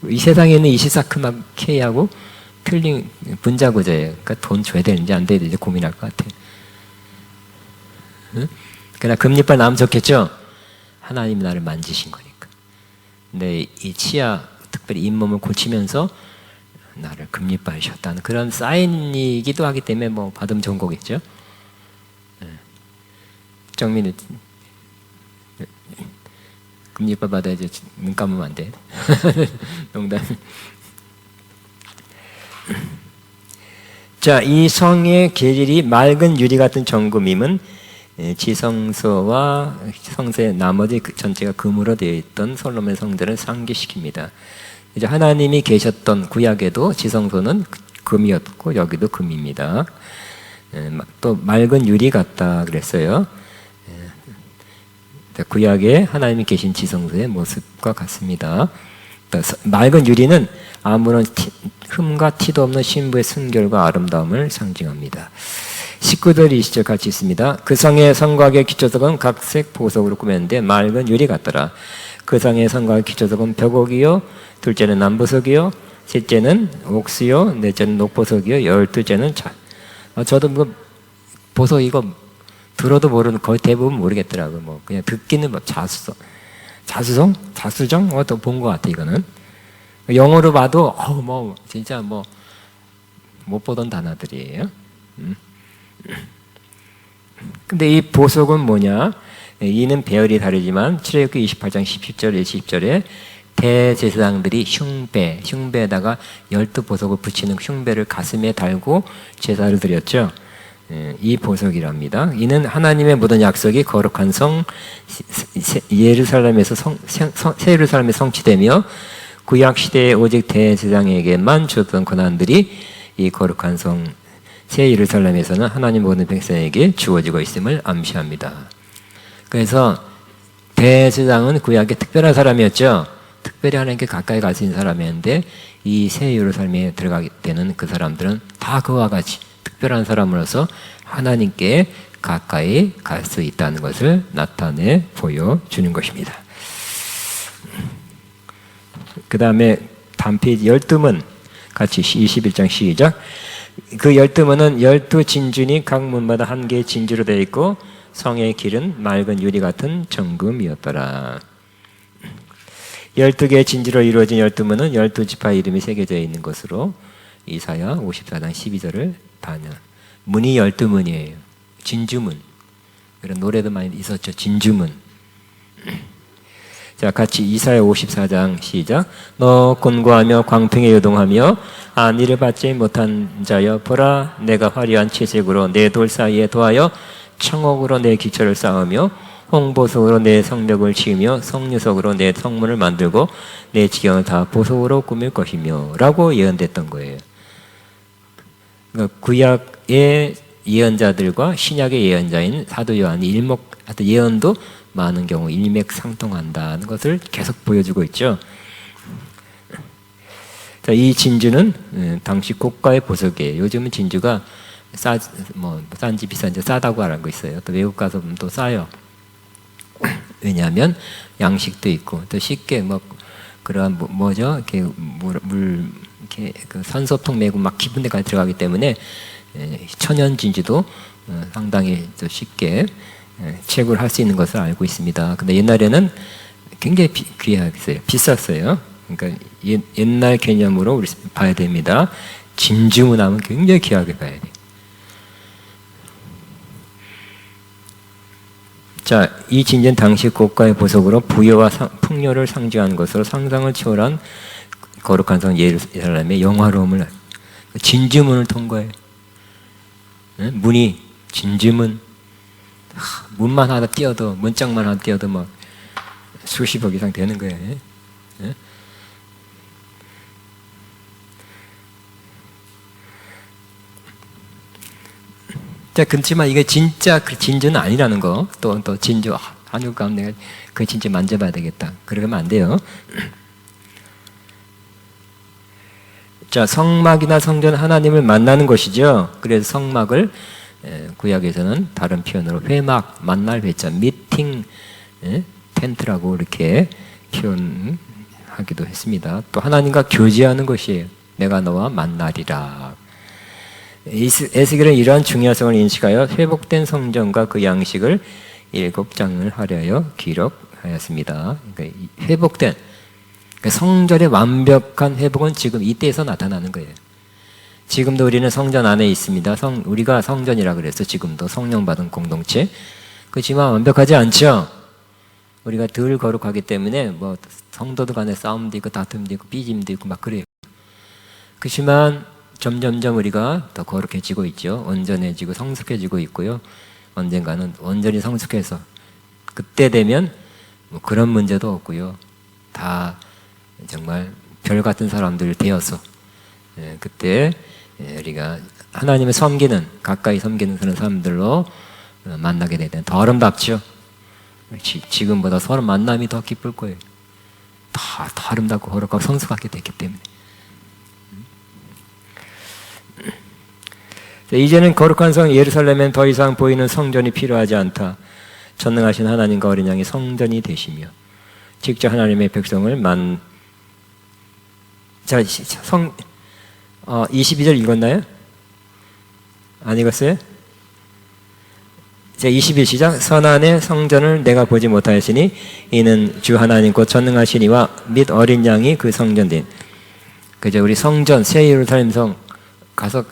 이 세상에 있는 24K하고 틀린 분자 구조예요. 그러니까 돈 줘야 되는지 안 돼야 되는지 고민할 것 같아. 응? 그러나 금리빨 나면 좋겠죠? 하나님이 나를 만지신 거니까. 근데 이 치아, 특별히 잇몸을 고치면서 나를 금리빨이셨다는 그런 사인이기도 하기 때문에 뭐 받으면 좋은 거겠죠? 정민이 금리빨 받아야지. 눈 감으면 안 돼. 농담. 자, 이 성의 계질이 맑은 유리 같은 정금임은 지성소와 성소의 나머지 전체가 금으로 되어 있던 솔로몬의 성전을 상기시킵니다. 이제 하나님이 계셨던 구약에도 지성소는 금이었고 여기도 금입니다. 또 맑은 유리 같다 그랬어요. 구약에 하나님이 계신 지성소의 모습과 같습니다. 맑은 유리는 아무런 흠과 티도 없는 신부의 순결과 아름다움을 상징합니다. 19절 20절 같이 있습니다. 그 성의 성곽의 기초석은 각색 보석으로 꾸몄는데 맑은 유리 같더라. 그 성의 성곽의 기초석은 벼곡이요, 둘째는 남보석이요, 셋째는 옥수요, 넷째는 녹보석이요, 12째는 저도 뭐 보석 이거 들어도 모르는 거의 대부분 모르겠더라고. 뭐 그냥 듣기는 뭐 자수정, 또 본 것 같아. 이거는 영어로 봐도 뭐 진짜 뭐 못 보던 단어들이에요. 근데 이 보석은 뭐냐? 이는 배열이 다르지만 출애굽기 28장 17절 20절에 대제사장들이 흉배에다가 12보석을 붙이는 흉배를 가슴에 달고 제사를 드렸죠. 이 보석이랍니다. 이는 하나님의 모든 약속이 거룩한 성 예루살렘에서 새 예루살렘에 성취되며 구약 시대에 오직 대제사장에게만 주었던 권한들이 이 거룩한 성 새 예루살렘에서는 하나님 모든 백성에게 주어지고 있음을 암시합니다. 그래서 대제사장은 구약의 특별한 사람이었죠. 특별히 하나님께 가까이 갈 수 있는 사람이었는데 이 새 예루살렘에 들어가게 되는 그 사람들은 다 그와 같이 특별한 사람으로서 하나님께 가까이 갈 수 있다는 것을 나타내 보여주는 것입니다. 그 다음에 단필 12문 같이 21장 시작. 그 12문은 12진주니 각 문마다 한 개의 진주로 되어 있고 성의 길은 맑은 유리 같은 정금이었더라. 12개의 진주로 이루어진 12문은 12지파 이름이 새겨져 있는 것으로 이사야 54장 12절을 반영. 문이 12문이에요. 진주문. 그런 노래도 많이 있었죠. 진주문. 자, 같이 이사야 54장 시작. 너 곤고하며 광풍에 요동하며 안위를 받지 못한 자여, 보라, 내가 화려한 채색으로 내 돌 사이에 도하여 청옥으로 내 기초를 쌓으며 홍보석으로 내 성벽을 치우며 성류석으로 내 성문을 만들고 내 지경을 다 보석으로 꾸밀 것이며 라고 예언됐던 거예요. 그러니까 구약의 예언자들과 신약의 예언자인 사도 요한이 예언도 많은 경우 일맥상통한다는 것을 계속 보여주고 있죠. 자, 이 진주는 당시 고가의 보석이에요. 요즘은 진주가 싼지 비싼지 싸다고 알고 있어요. 또 외국 가서 보면 또 싸요. 왜냐하면 양식도 있고 또 쉽게 그러한 이렇게 이렇게 그 산소통 메고 막 깊은 데까지 들어가기 때문에 천연 진주도 상당히 쉽게 채굴할 수 있는 것을 알고 있습니다. 근데 옛날에는 굉장히 귀했어요. 비쌌어요. 그러니까 옛날 개념으로 우리 봐야 됩니다. 진주문하면 굉장히 귀하게 봐야 돼요. 자, 이 진주는 당시 고가의 보석으로 부여와 풍요를 상징하는 것으로 상상을 초월한 거룩한 성 예루살렘의 영화로움을 진주문을 통과해. 문이 진주문, 문만 하나 띄어도, 문짝만 하나 띄어도 막 수십억 이상 되는 거예요. 자, 그렇지만 이게 진짜 그 진주는 아니라는 거. 또 진주, 한국 가면 내가 그 진주 만져봐야 되겠다. 그러면 안 돼요. 자, 성막이나 성전은 하나님을 만나는 곳이죠. 그래서 성막을 구약에서는 다른 표현으로 회막, 만날 회자, 미팅, 텐트라고 이렇게 표현하기도 했습니다. 또 하나님과 교제하는 곳이에요. 내가 너와 만나리라. 에스겔은 이러한 중요성을 인식하여 회복된 성전과 그 양식을 7장을 하려여 기록하였습니다. 그러니까 회복된 성전의 완벽한 회복은 지금 이때에서 나타나는 거예요. 지금도 우리는 성전 안에 있습니다. 우리가 성전이라 그래서 지금도 성령 받은 공동체. 그렇지만 완벽하지 않죠. 우리가 덜 거룩하기 때문에 뭐 성도들 간에 싸움도 있고 다툼도 있고 삐짐도 있고 막 그래요. 그렇지만 점점점 우리가 더 거룩해지고 있죠. 온전해지고 성숙해지고 있고요. 언젠가는 온전히 성숙해서 그때 되면 뭐 그런 문제도 없고요. 다 정말 별 같은 사람들 되어서 그때 우리가 하나님을 섬기는, 가까이 섬기는 그런 사람들로 만나게 되면 더 아름답죠. 지금보다 서로 만남이 더 기쁠 거예요. 더 아름답고 거룩하고 성숙하게 됐기 때문에. 이제는 거룩한 성 예루살렘엔 더 이상 보이는 성전이 필요하지 않다. 전능하신 하나님과 어린 양이 성전이 되시며 직접 하나님의 백성을 자, 22절 읽었나요? 안 읽었어요? 자, 21 시작. 선안의 성전을 내가 보지 못하였으니 이는 주 하나님 곧 전능하신 이와 및 어린 양이 그 성전된. 그죠? 우리 성전 새 예루살렘 성 가서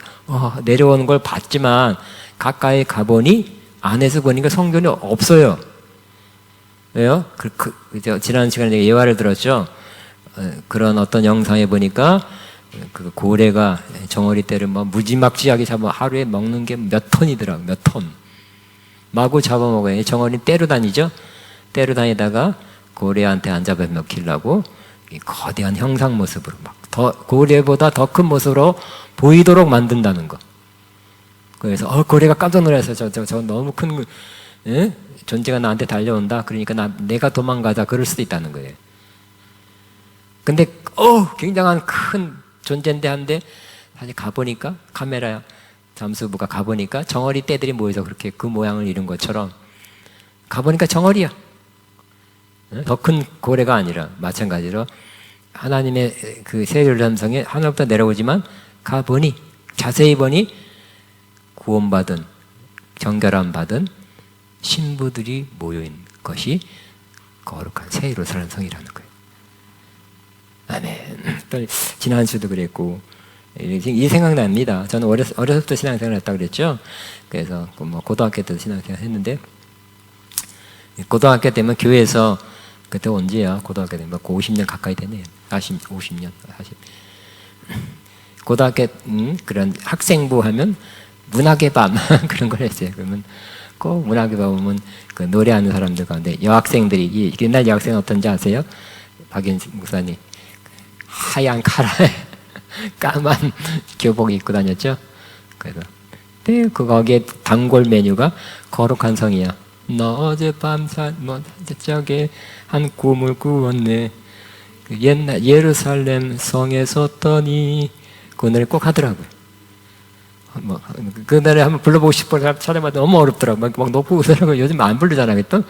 내려오는 걸 봤지만 가까이 가보니 안에서 보니까 성전이 없어요. 왜요? 지난 시간에 예화를 들었죠. 그런 어떤 영상에 보니까 그 고래가 정어리 떼를 뭐 무지막지하게 잡아 하루에 먹는 게 몇 톤이더라고. 몇 톤. 마구 잡아먹어요. 정어리 떼로 다니죠. 떼로 다니다가 고래한테 안 잡아먹히려고 거대한 형상 모습으로 막 더 고래보다 더 큰 모습으로 보이도록 만든다는 거. 그래서 고래가 깜짝 놀라서 저 너무 큰 존재가 나한테 달려온다. 그러니까 내가 도망가자. 그럴 수도 있다는 거예요. 근데 굉장한 큰 존재인데 한데 사실 가보니까 카메라 잠수부가 가보니까 정어리 떼들이 모여서 그렇게 그 모양을 이룬 것처럼 가보니까 정어리야. 더 큰 고래가 아니라 마찬가지로 하나님의 그 새 예루살렘성에 하늘부터 내려오지만 가보니 자세히 보니 구원받은 정결함 받은 신부들이 모여있는 것이 거룩한 새 예루살렘성이라는 거예요. 아멘. 또 지난 주도 그랬고 이 생각납니다. 저는 어려서부터 신앙생활을 했다고 그랬죠. 그래서 뭐 고등학교 때도 신앙생활 했는데 고등학교 때면 교회에서 그때 언제야? 고등학교 때면 50년 가까이 되네요. 50년 40. 고등학교 그런 학생부 하면 문학의 밤 그런 걸 했어요. 그러면 꼭 문학의 밤 오면 그 노래하는 사람들 가운데 여학생들이 옛날 여학생 어떤지 아세요? 박연식 목사님 하얀 카라에 까만 교복 입고 다녔죠. 그래서 거기에 단골 메뉴가 거룩한 성이야. 너 어젯밤 저게 한 꿈을 꾸었네. 그 옛날 예루살렘 성에 섰더니 그 노래 꼭 하더라고요. 그 노래 한번 불러보고 싶어 찾아봤는데 너무 어렵더라고. 막 높고 그러고 요즘 안 부르잖아요. 또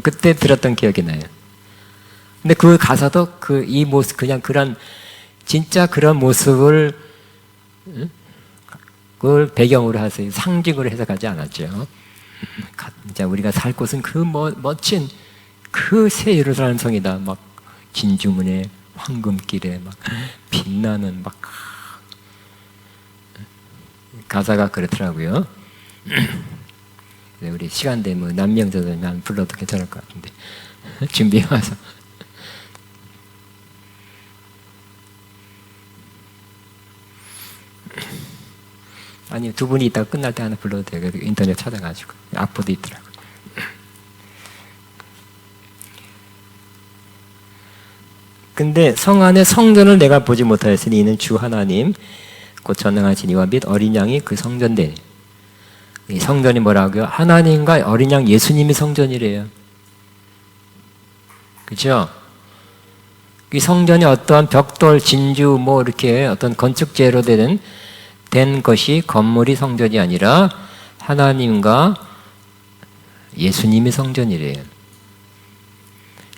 그때 들었던 기억이 나요. 근데 그 가사도 이 모습 그냥 진짜 그런 모습을 그걸 배경으로 해서 상징으로 해석하지 않았죠. 진짜 우리가 살 곳은 그 멋진 그 새 예루살렘 성이다. 막 진주문에 황금길에 막 빛나는 막 가사가 그렇더라고요. 우리 시간 되면 남명자들만 불러도 괜찮을 것 같은데 준비해 와서. 아니 두 분이 이따가 끝날 때 하나 불러도 돼요. 인터넷 찾아가지고 악보도 있더라고. 근데 성 안에 성전을 내가 보지 못하였으니 이는 주 하나님 곧 전능하신 이와 및 어린 양이 그 성전되. 이 성전이 뭐라고요? 하나님과 어린 양 예수님이 성전이래요. 그렇죠? 이 성전이 어떠한 벽돌, 진주 뭐 이렇게 어떤 건축재로 된 것이 건물이 성전이 아니라 하나님과 예수님이 성전이래요.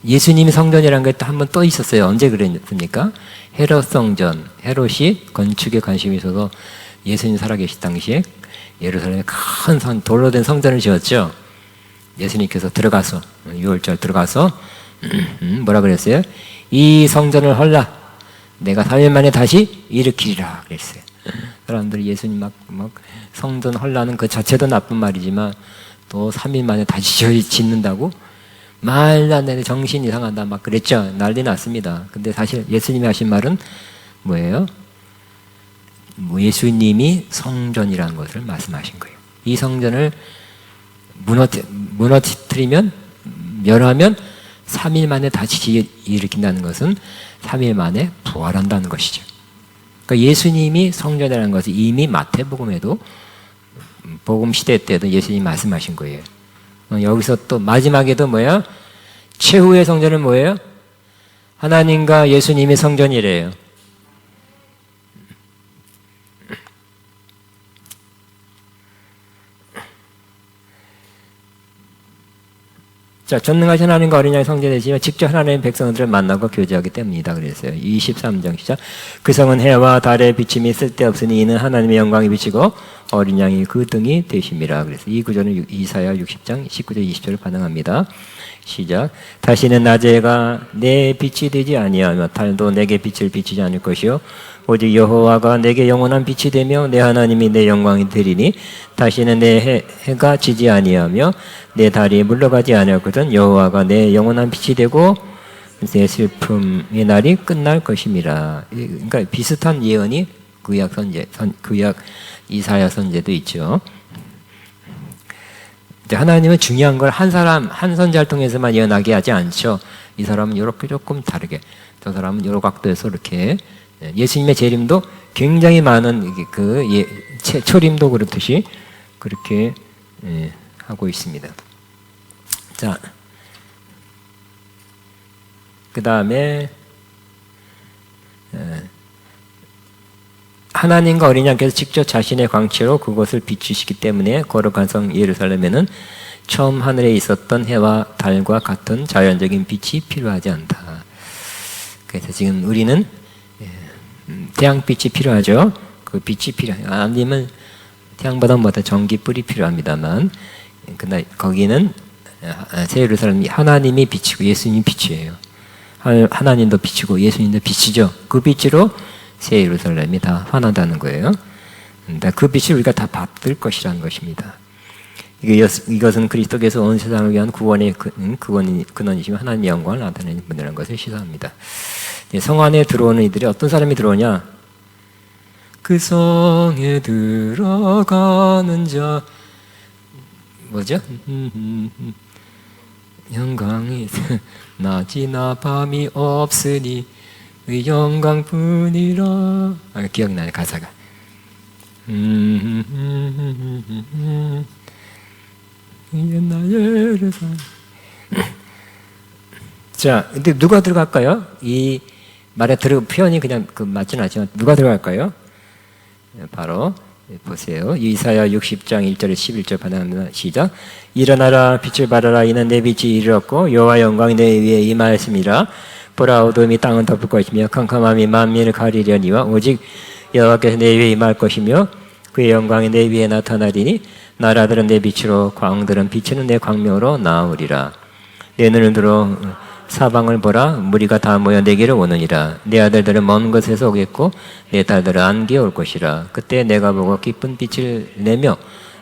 예수님이 성전이라는 게 또 한 번 또 있었어요. 언제 그랬습니까? 헤롯 성전. 헤롯이 건축에 관심이 있어서 예수님 살아계실 당시에 예루살렘에 큰 돌로 된 성전을 지었죠. 예수님께서 들어가서 6월절 들어가서 뭐라 그랬어요? 이 성전을 헐라 내가 3일 만에 다시 일으키리라 그랬어요. 사람들이 예수님 막 성전 헐라는 그 자체도 나쁜 말이지만 또 3일 만에 다시 짓는다고 말도 안 되는 정신 이상하다 막 그랬죠. 난리 났습니다. 근데 사실 예수님이 하신 말은 뭐예요? 예수님이 성전이라는 것을 말씀하신 거예요. 이 성전을 무너뜨리면 멸하면 3일 만에 다시 일으킨다는 것은 3일 만에 부활한다는 것이죠. 그러니까 예수님이 성전이라는 것은 이미 마태복음에도 복음 시대 때도 예수님이 말씀하신 거예요. 여기서 또 마지막에도 뭐야? 최후의 성전은 뭐예요? 하나님과 예수님의 성전이래요. 자, 전능하신 하나님과 어린 양의 성전이지만 직접 하나님의 백성들을 만나고 교제하기 때문이다 그랬어요. 23장 시작. 그 성은 해와 달의 비침이 쓸데없으니 이는 하나님의 영광이 비치고 어린 양이 그 등이 되심이라 그래서 이 구절은 이사야 60장 19절 20절을 반응합니다. 시작. 다시는 낮에가 내 빛이 되지 아니하며 달도 내게 빛을 비치지 않을 것이요 오직 여호와가 내게 영원한 빛이 되며 내 하나님이 내 영광이 되리니 다시는 내 해가 지지 아니하며 내 달이 물러가지 아니하거든 여호와가 내 영원한 빛이 되고 내 슬픔의 날이 끝날 것임이라. 그러니까 비슷한 예언이 구약 선제, 구약 이사야 선제도 있죠. 하나님은 중요한 걸 한 사람, 한 선지자를 통해서만 예언하게 하지 않죠. 이 사람은 이렇게 조금 다르게, 저 사람은 여러 각도에서 이렇게. 예수님의 재림도 굉장히 많은 초림도 그렇듯이 그렇게 하고 있습니다. 자, 그 다음에 하나님과 어린 양께서 직접 자신의 광채로 그것을 비추시기 때문에 거룩한 성 예루살렘에는 처음 하늘에 있었던 해와 달과 같은 자연적인 빛이 필요하지 않다. 그래서 지금 우리는 태양빛이 필요하죠. 그 빛이 필요해요. 아니면 태양보다 뭐다 전기불이 필요합니다만, 그러나 거기는 새 예루살렘이 하나님이 빛이고 예수님이 빛이에요. 하나님도 빛이고 예수님도 빛이죠. 그 빛으로 새 예루살렘이 다 환하다는 거예요. 그 빛을 우리가 다 받을 것이라는 것입니다. 이것은 그리스도께서 온 세상을 위한 구원의 근원이시며 하나님의 영광을 나타내는 분이라는 것을 시사합니다. 성 안에 들어오는 이들이 어떤 사람이 들어오냐? 그 성에 들어가는 자 뭐죠? 영광이 낮이나 밤이 없으니 의 영광뿐이라. 기억나네 가사가. 옛날 예루살렘. 자, 근데 누가 들어갈까요? 이 말에 표현이 그냥 맞지는 않지만 누가 들어갈까요? 바로 보세요. 이사야 60장 1절에 11절 반응합니다. 시작. 일어나라 빛을 발하라 이는 내 빛이 이르렀고 여호와 영광이 내 위에 임하였음이라. 보라 어둠이 땅은 덮을 것이며 캄캄함이 만민을 가리려니와 오직 여호와께서 내 위에 임할 것이며 그의 영광이 내 위에 나타나리니 나라들은 내 빛으로 광들은 비치는 내 광명으로 나오리라. 내 눈을 들어 사방을 보라 무리가 다 모여 내게로 오느니라. 내 아들들은 먼 곳에서 오겠고 내 딸들은 안개에 올 것이라. 그때 내가 보고 기쁜 빛을 내며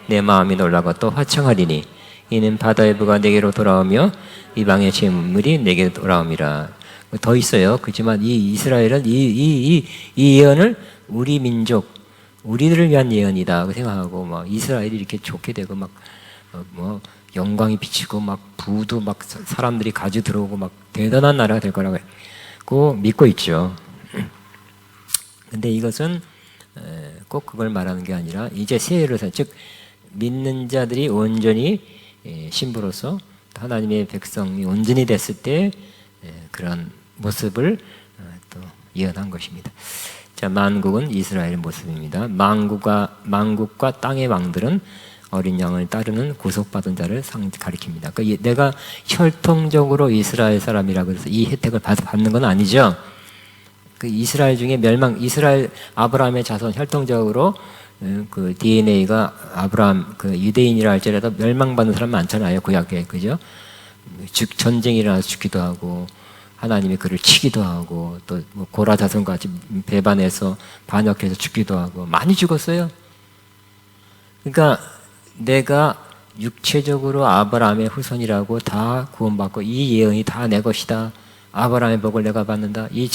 내 마음이 놀라고 또 화청하리니 이는 바다의 부가 내게로 돌아오며 이방의 재물이 내게 돌아옵니다. 더 있어요. 그렇지만 이 이스라엘은 이 예언을 우리 민족, 우리들을 위한 예언이다 생각하고 막 이스라엘이 이렇게 좋게 되고 막 뭐 영광이 비치고 막 부도 막 사람들이 가지 들어오고 막 대단한 나라가 될 거라고 믿고 있죠. 근데 이것은 꼭 그걸 말하는 게 아니라 이제 새 예루살렘, 즉 믿는 자들이 온전히 신부로서 하나님의 백성이 온전히 됐을 때 그런 모습을 또 예언한 것입니다. 자, 만국은 이스라엘의 모습입니다. 만국과 땅의 왕들은 어린 양을 따르는 구속받은 자를 가리킵니다. 그러니까 내가 혈통적으로 이스라엘 사람이라고 해서 이 혜택을 받는 건 아니죠. 그 이스라엘 중에 이스라엘 아브라함의 자손 혈통적으로 그 DNA가 아브라함 그 유대인이라 할지라도 멸망받는 사람 많잖아요. 구약에 그죠? 즉 전쟁이 일어나서 죽기도 하고 하나님이 그를 치기도 하고 또 뭐 고라 자손과 같이 배반해서 반역해서 죽기도 하고 많이 죽었어요. 그러니까 내가 육체적으로 아브라함의 후손이라고 다 구원받고 이 예언이 다 내 것이다. 아브라함의 복을 내가 받는다. 이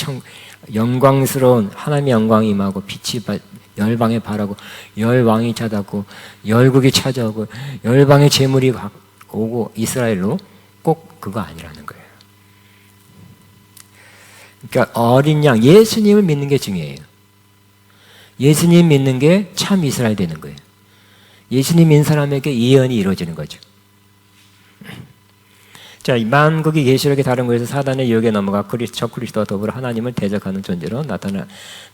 영광스러운 하나님의 영광이 임하고 빛이 열방에 발하고 열왕이 찾아고 열국이 찾아오고 열방의 재물이 오고 이스라엘로 꼭 그거 아니라는 거예요. 그러니까 어린 양 예수님을 믿는 게 중요해요. 예수님 믿는 게 참 이스라엘 되는 거예요. 예수님 믿는 사람에게 예언이 이루어지는 거죠. 자, 만국이 계시록의 다른 곳에서 사단의 유혹에 넘어가 적그리스도와 더불어 하나님을 대적하는 존재로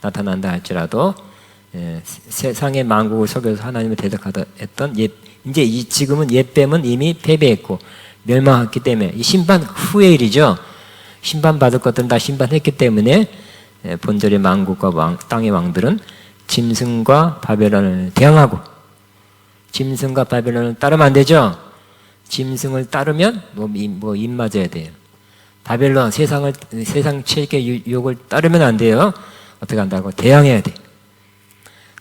나타난다 할지라도 세상의 만국을 속여서 하나님을 대적하다 했던 이제 지금은 옛뱀은 이미 패배했고 멸망했기 때문에 이 심판 후의 일이죠. 심판받을 것들은 다 심판했기 때문에 본절의 만국과 땅의 왕들은 짐승과 바벨론을 대항하고 짐승과 바벨론을 따르면 안 되죠. 짐승을 따르면 입 맞아야 돼요. 바벨론 세상 체계 유혹을 따르면 안 돼요. 어떻게 한다고? 대항해야 돼.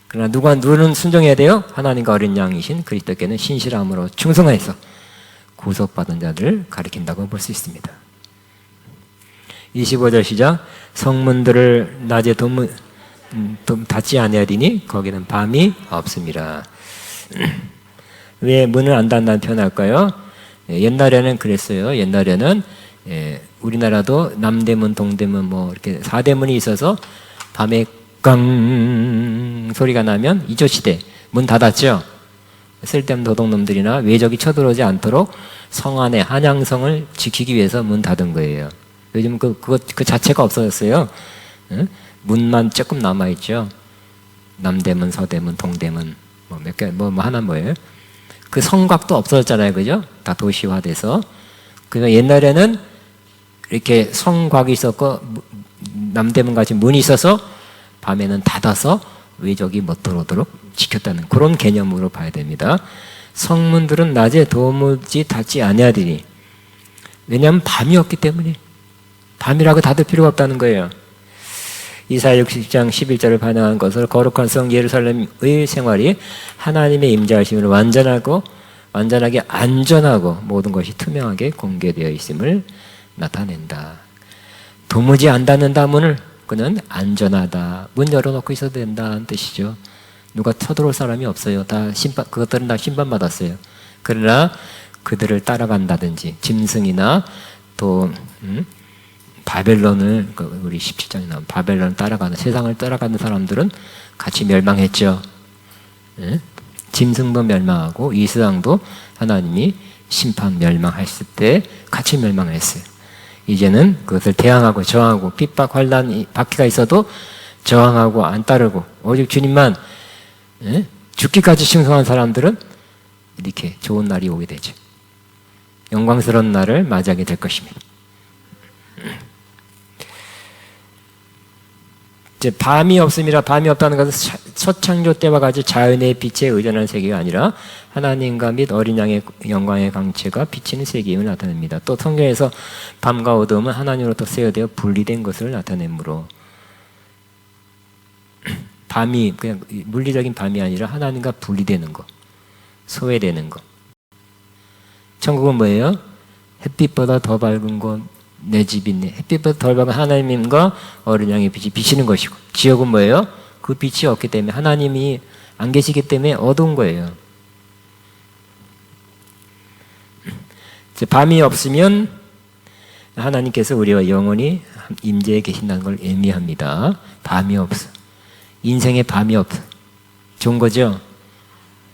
그러나 누구는 순종해야 돼요? 하나님과 어린 양이신 그리스도께는 신실함으로 충성해서 구속받은 자들을 가리킨다고 볼 수 있습니다. 25절 시작. 성문들을 낮에 닫지 아니하리니 거기는 밤이 없습니다. 왜 문을 안 닫는다는 표현할까요? 옛날에는 그랬어요. 옛날에는 우리나라도 남대문, 동대문 뭐 이렇게 4대문이 있어서 밤에 깡 소리가 나면 이조시대 문 닫았죠. 쓸데없는 도둑놈들이나 외적이 쳐들어오지 않도록 성 안에 한양성을 지키기 위해서 문 닫은 거예요. 요즘 그 자체가 없어졌어요. 응? 문만 조금 남아 있죠. 남대문, 서대문, 동대문 뭐 몇 개 하나 뭐예요? 그 성곽도 없어졌잖아요, 그죠? 다 도시화돼서. 그러면 옛날에는 이렇게 성곽이 있었고 남대문 같이 문이 있어서 밤에는 닫아서 외적이 못 들어오도록 지켰다는 그런 개념으로 봐야 됩니다. 성문들은 낮에 도무지 닫지 아니하리니 왜냐하면 밤이었기 때문에 밤이라고 닫을 필요가 없다는 거예요. 이사야 60장 11절을 반영한 것을 거룩한 성 예루살렘의 생활이 하나님의 임재하심으로 완전하게 안전하고 모든 것이 투명하게 공개되어 있음을 나타낸다. 도무지 안 닫는다 문을 그는 안전하다. 문 열어놓고 있어도 된다는 뜻이죠. 누가 쳐들어올 사람이 없어요. 그것들은 다 심판받았어요. 그러나 그들을 따라간다든지 짐승이나 또 바벨론을 우리 17장에 나온 바벨론을 따라가는 세상을 따라가는 사람들은 같이 멸망했죠. 짐승도 멸망하고 이 세상도 하나님이 심판 멸망했을 때 같이 멸망했어요. 이제는 그것을 대항하고 저항하고 핍박 환난 박해가 있어도 저항하고 안 따르고 오직 주님만 죽기까지 충성한 사람들은 이렇게 좋은 날이 오게 되죠. 영광스러운 날을 맞이하게 될 것입니다. 이제 밤이 없음이라 밤이 없다는 것은 첫 창조 때와 같이 자연의 빛에 의존하는 세계가 아니라 하나님과 및 어린 양의 영광의 강체가 비치는 세계임을 나타냅니다. 또 성경에서 밤과 어둠은 하나님으로부터 세어되어 분리된 것을 나타내므로 밤이 그냥 물리적인 밤이 아니라 하나님과 분리되는 것. 소외되는 것. 천국은 뭐예요? 햇빛보다 더 밝은 곳, 내 집이 있네. 햇빛보다 더 밝은 하나님과 어린 양의 빛이 비치는 것이고, 지옥은 뭐예요? 그 빛이 없기 때문에, 하나님이 안 계시기 때문에 어두운 거예요. 밤이 없으면 하나님께서 우리와 영원히 임재해 계신다는 걸 의미합니다. 밤이 없어. 인생에 밤이 없어. 좋은 거죠?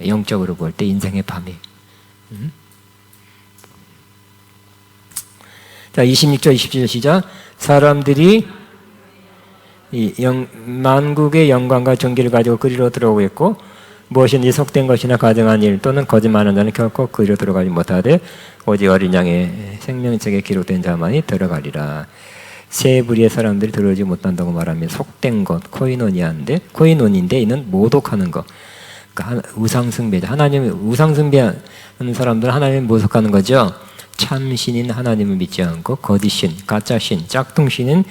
영적으로 볼 때 인생의 밤이. 자, 26절, 27절 시작. 사람들이 만국의 영광과 존귀를 가지고 그리로 들어오겠고 무엇이든지 속된 것이나 가증한 일 또는 거짓말하는 자는 결코 그리로 들어가지 못하되 오직 어린 양의 생명책에 기록된 자만이 들어가리라. 세 부류의 사람들이 들어오지 못한다고 말하면 속된 것, 코이노니인데 이는 모독하는 것. 그러니까 우상숭배자. 하나님을 우상숭배하는 사람들은 하나님을 모독하는 거죠. 참신인 하나님을 믿지 않고 거짓신, 가짜신, 짝퉁신인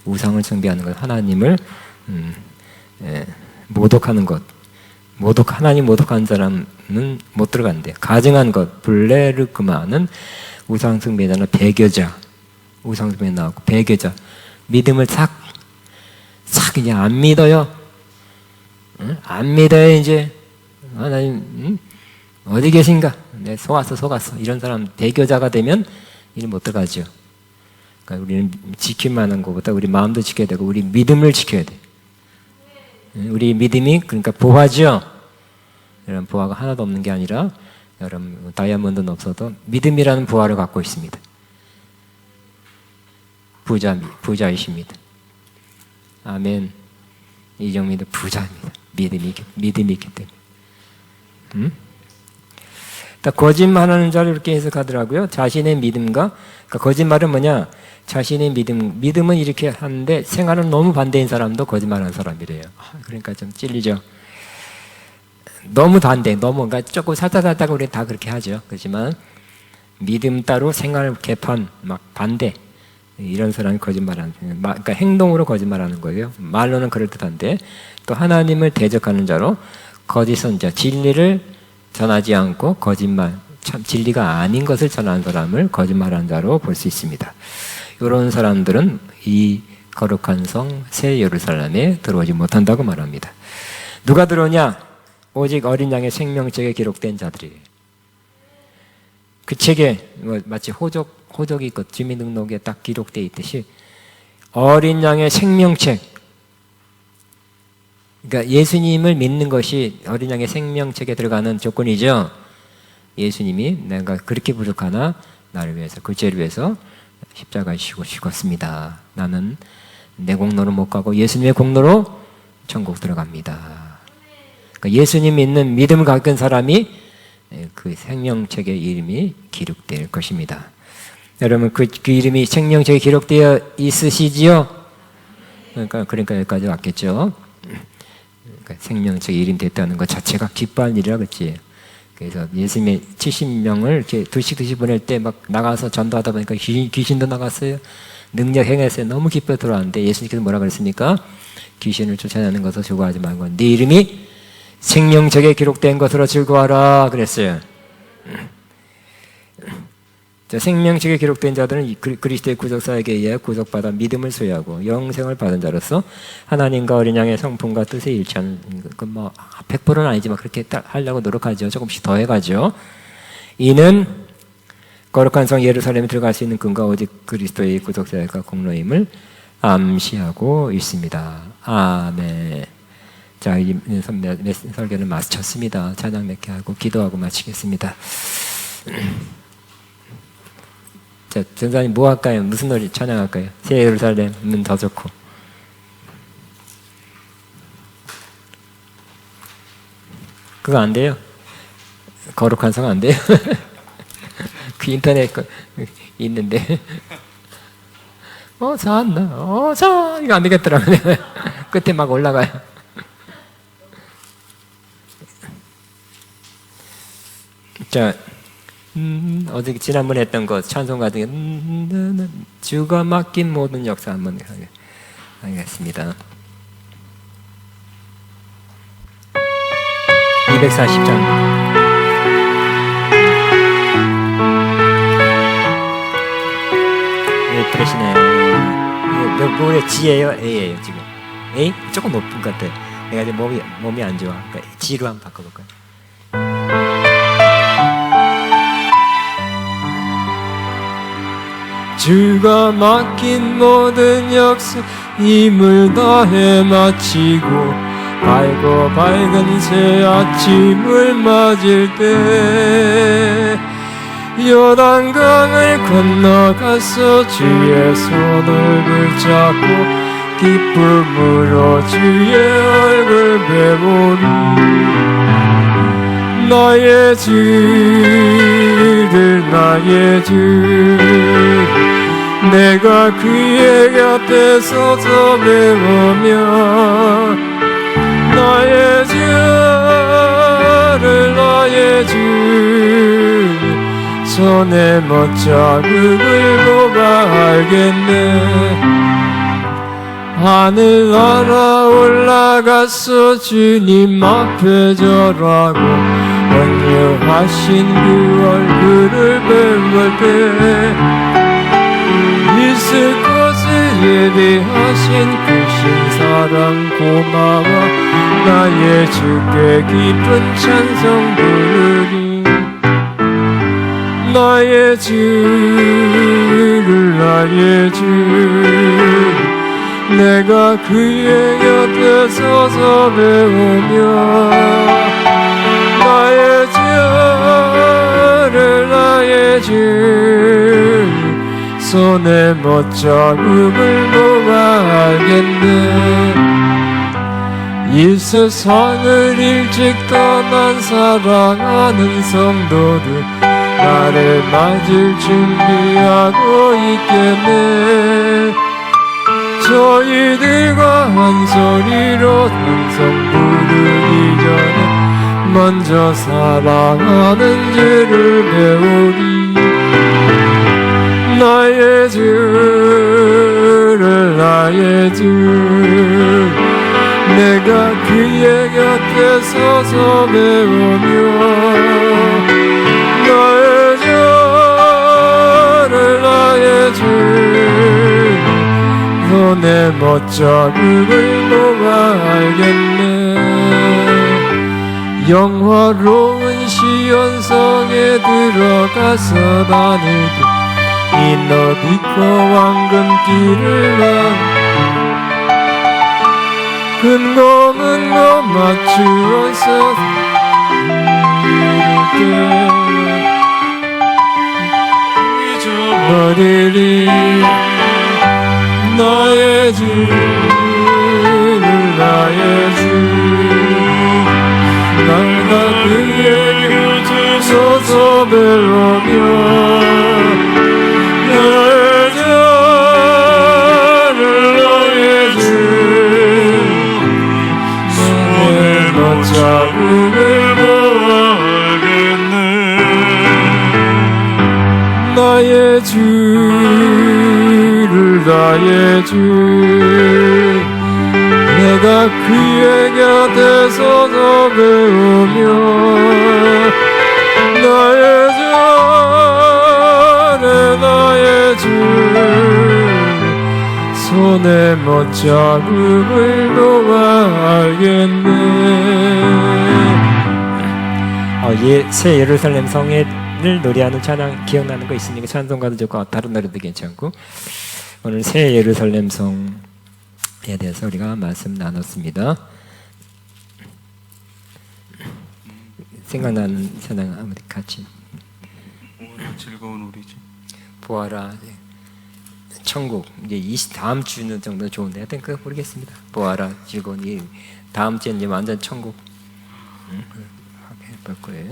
우상을 숭배하는 것. 하나님을 모독하는 것. 하나님 모독하는 사람은 못 들어간대. 가증한 것, 블레르그마는 우상숭배자는 배교자. 우상숭배 나왔고 배교자. 믿음을 싹 그냥 안 믿어요. 안 믿어요 이제. 하나님 어디 계신가? 내 속았어. 이런 사람 배교자가 되면 일 못 들어가죠. 그러니까 우리는 지킬 만한 것보다 우리 마음도 지켜야 되고 우리 믿음을 지켜야 돼. 우리 믿음이 그러니까 보화죠. 여러분 보화가 하나도 없는 게 아니라 여러분 다이아몬드는 없어도 믿음이라는 보화를 갖고 있습니다. 부자이십니다. 아멘. 이정민도 부자입니다. 믿음이 있기 때문에. 거짓말하는 자를 이렇게 해석하더라고요. 자신의 믿음과 그러니까 거짓말은 뭐냐? 자신의 믿음은 이렇게 하는데 생활은 너무 반대인 사람도 거짓말하는 사람이래요. 그러니까 좀 찔리죠. 너무 반대, 그러니까 조금 살짝 우리 다 그렇게 하죠. 그렇지만 믿음 따로 생활 개판 막 반대 이런 사람이 거짓말하는, 그러니까 행동으로 거짓말하는 거예요. 말로는 그럴 듯한데 또 하나님을 대적하는 자로 거짓 선자, 진리를 전하지 않고 거짓말, 참 진리가 아닌 것을 전하는 사람을 거짓말하는 자로 볼 수 있습니다. 이런 사람들은 이 거룩한 성 새 예루살렘에 들어오지 못한다고 말합니다. 누가 들어오냐? 오직 어린 양의 생명책에 기록된 자들이에요. 그 책에 마치 호적이 있고 주민등록에 딱 기록되어 있듯이 어린 양의 생명책, 그러니까 예수님을 믿는 것이 어린 양의 생명책에 들어가는 조건이죠. 예수님이 내가 그렇게 부족하나 나를 위해서, 그 죄를 위해서 십자가에 죽었습니다. 나는 내 공로로 못 가고 예수님의 공로로 천국 들어갑니다. 그러니까 예수님 믿는 믿음을 갖은 사람이 그 생명책의 이름이 기록될 것입니다. 여러분 그 이름이 생명책에 기록되어 있으시지요? 그러니까 여기까지 왔겠죠. 그러니까 생명책에 이름 됐다는 것 자체가 기뻐할 일이라 그랬지. 그래서 예수님의 70명을 이렇게 두씩 보낼 때 막 나가서 전도하다 보니까 귀신도 나갔어요. 능력 행했어요. 너무 기뻐 들어왔는데 예수님께서 뭐라 그랬습니까? 귀신을 쫓아내는 것을 즐거워하지 말고 네 이름이 생명책에 기록된 것으로 즐거워하라 그랬어요. 자, 생명책에 기록된 자들은 그리스도의 구속사에게 의해 구속받아 믿음을 소유하고 영생을 받은 자로서 하나님과 어린 양의 성품과 뜻에 일치하는, 100%는 아니지만 그렇게 하려고 노력하죠. 조금씩 더 해가죠. 이는 거룩한 성 예루살렘에 들어갈 수 있는 근거가 오직 그리스도의 구속사역과 공로임을 암시하고 있습니다. 아멘. 자, 이 설교를 마쳤습니다. 찬양 몇 개 하고 기도하고 마치겠습니다. 자, 전사님 뭐 할까요? 무슨 노래 찬양할까요? 새 예루살렘은 더 좋고. 그거 안 돼요? 거룩한 성 안 돼요? 그 인터넷 있는데. 잤나? 자, 이거 안 되겠더라고요. 끝에 막 올라가요. 자, 어제 지난번에 했던 거 찬송 같은 게 주가 맡긴 모든 역사 한번 하겠습니다. 240장 그러시네요. 몇 분의 G예요, A예요 지금? A? 조금 높은 것 같아. 내가 이제 몸이 안 좋아. 그러니까 G로 한번 바꿔볼까요? 주가 맡긴 모든 역사 힘을 다해 마치고 밝고 밝은 새 아침을 맞을 때 요단강을 건너가서 주의 손을 붙잡고 기쁨으로 주의 얼굴 배우리 나의 주를 나의 주 내가 그의 곁에 서서 배우며 나의 주를 나의 주 손에 못자국을 보아 알겠네 하늘 날아 올라가서 주님 앞에 절하고 온유하신 그 얼굴을 배울 때 있을 것을 예비하신 크신 사랑 고마워 나의 주께 깊은 찬송 부르리 나의 주를 나의 주 내가 그의 곁에 서서 배우며 나의 주를 나의 주 손에 못자국을 보아 알겠네 이 세상을 일찍 떠난 사랑하는 성도들 나를 맞을 준비하고 있겠네 저희들과 한 소리로 찬송 부르기 전에 먼저 사랑하는 주를 배우리 나의 주를 나의 주 내가 그의 곁에 서서 배우며 나의 주를 나의 주 손에 못자국을 보아 알겠네 영화로운 시온성에 들어가서 다닐 때 이너 빛과 황금길을 근거 맞추어서 잊어버리리 나의 주를 나의 주 내가 그의 곁에 서서 배우며 자국을 보아겠네 나의 주를 나의 주 내가 그의 곁에 서서 배우며 나의 주를 나의 주 손에 못자국을 보아 알겠네 새 예루살렘 성을 노래하는 찬양 기억나는 거 있으니까 찬송가도 좋고 다른 노래도 괜찮고 오늘 새 예루살렘 성에 대해서 우리가 말씀 나눴습니다. 생각나는 찬양 한번 같이 즐거운 우리 집 보아라 천국 이제 다음 주는 정도 좋은데 하여튼 그거 모르겠습니다. 보아라 즐거운 이 다음 주는 이제 완전 천국 해볼 거예요.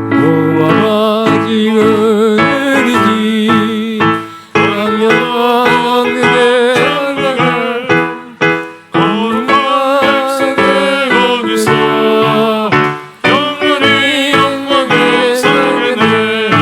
보아라 지금 느리지 하면 그대 영원히 영광에 살겠네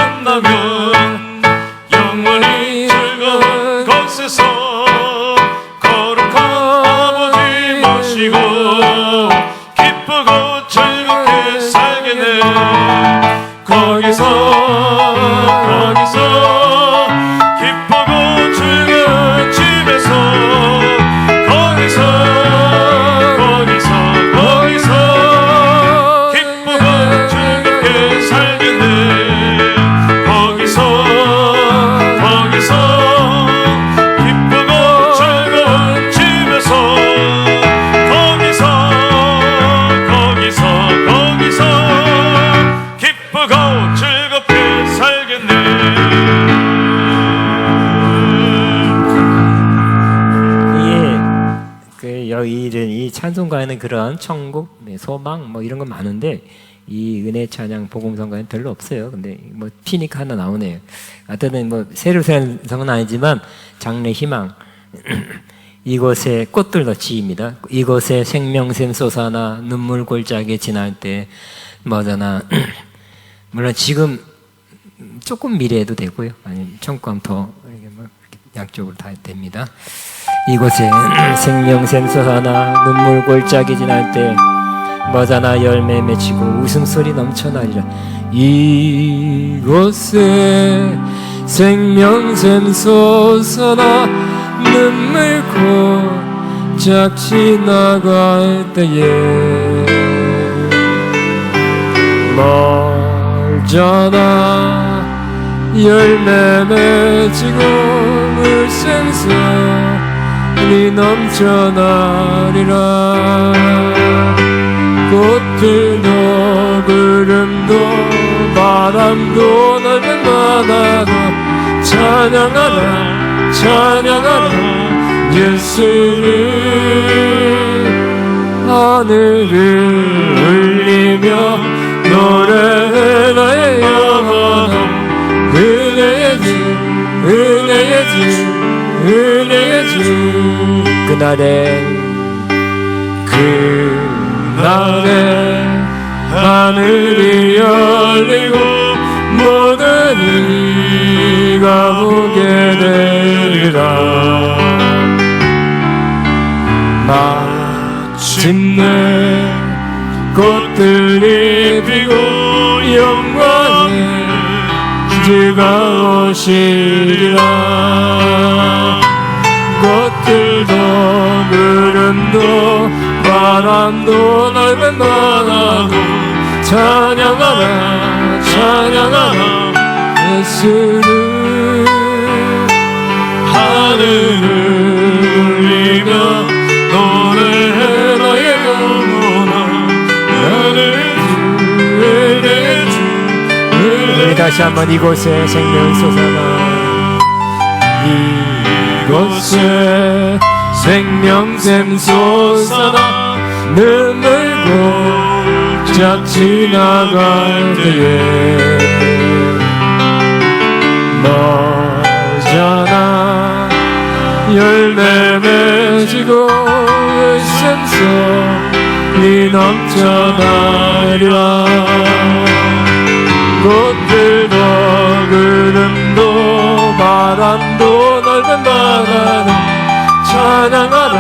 만나면 영원히 즐거운 곳에서 거룩한 아버지 모시고 기쁘고 즐겁게 살겠네. 거기서 기쁘고 즐거운 집에서 거기서 기쁘고 즐겁게 살겠네. 거기서 기쁘고 즐거운 집에서 거기서 기쁘고 즐겁게 살겠네. 이 찬송가에는 그런 천국, 소망 뭐 이런 거 많은데 이 은혜 찬양 복음성가에는 별로 없어요. 근데 뭐 피니까 하나 나오네요. 어쨌든 뭐 새로 세운 성은 아니지만 장래 희망. 이곳에 꽃들도 지입니다. 이곳에 생명샘 솟아나 눈물 골짜기 지날 때 뭐잖아. 물론 지금 조금 미래에도 되고요. 아니면 천국하면 더 양쪽으로 다 됩니다. 이곳에 생명샘 솟아나 눈물 골짜기 지날 때 머자나 열매 맺히고 웃음소리 넘쳐나리라. 이곳에 생명샘 솟아나 눈물 골짝 지나갈 때에 멀잖아 열매 맺히고 물샘소리 넘쳐나리라. 꽃들도 구름도 바람도 넓은 바다도 찬양하라 예수를. 하늘을 울리며 노래해 나의 영혼아. 은혜의 주 그날에 하늘이 열리고 모든 이가 보게 되리라. 마침내 꽃들이 피고 영광의 주가 오시리라. 꽃들도 구름도 바람도 넓은 바다도 찬양하라 예수를. 하늘을 울리며 노래해 너의 영혼아. 우리 다시 한번 이곳에 생명 솟아나. 이곳에 생명샘 솟아나 눈물 골짝 지나갈 때에 머잖아 열매 맺히고 샘소리 넘쳐나리라. 꽃들도 구름도 바람도 넓은 바다도 찬양하라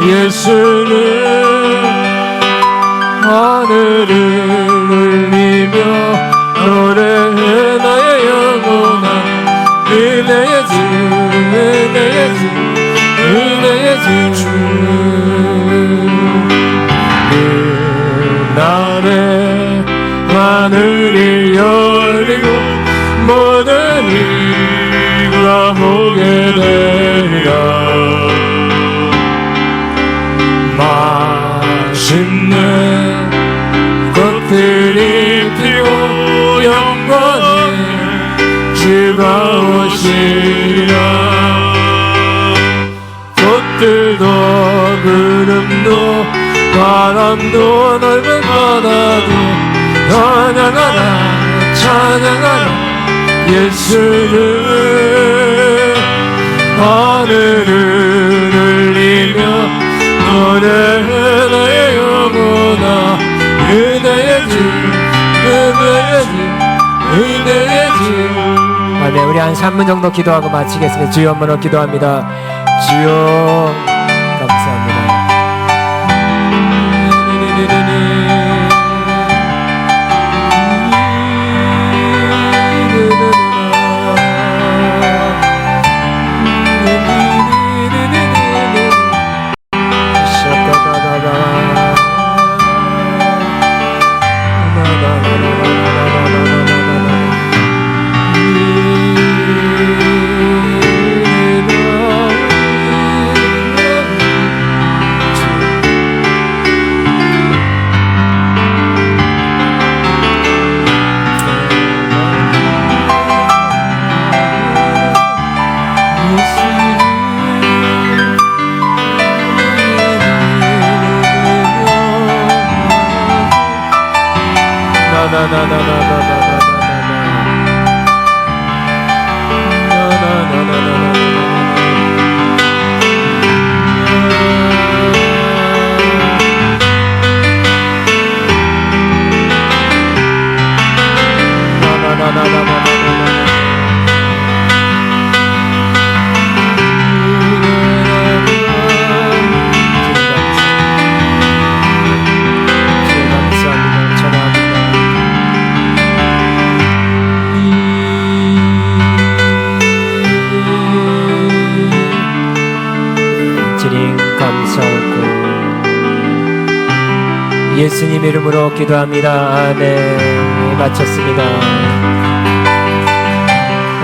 예수를. 하늘을 울리며 노래해 나의 영혼아. 은혜의 주 그날에 하늘이 열리고 모든 이가 보게 되리라. 마침내 꽃들이 피고 영광의 주가 오시리라. 꽃들도 구름도 바람도 넓은 바다도 찬양하라 예수를. 하늘을 울리며 노래해 나의 영혼아. 은혜의 주 아멘. 우리 한 3분 정도 기도하고 마치겠습니다. 주여 한번 기도합니다. 주여 감사합니다. 예수님 이름으로 기도합니다. 아멘. 마쳤습니다.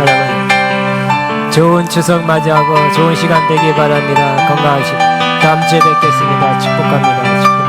여러분 좋은 추석 맞이하고 좋은 시간 되길 바랍니다. 건강하시고 다음 주에 뵙겠습니다. 축복합니다. 축복.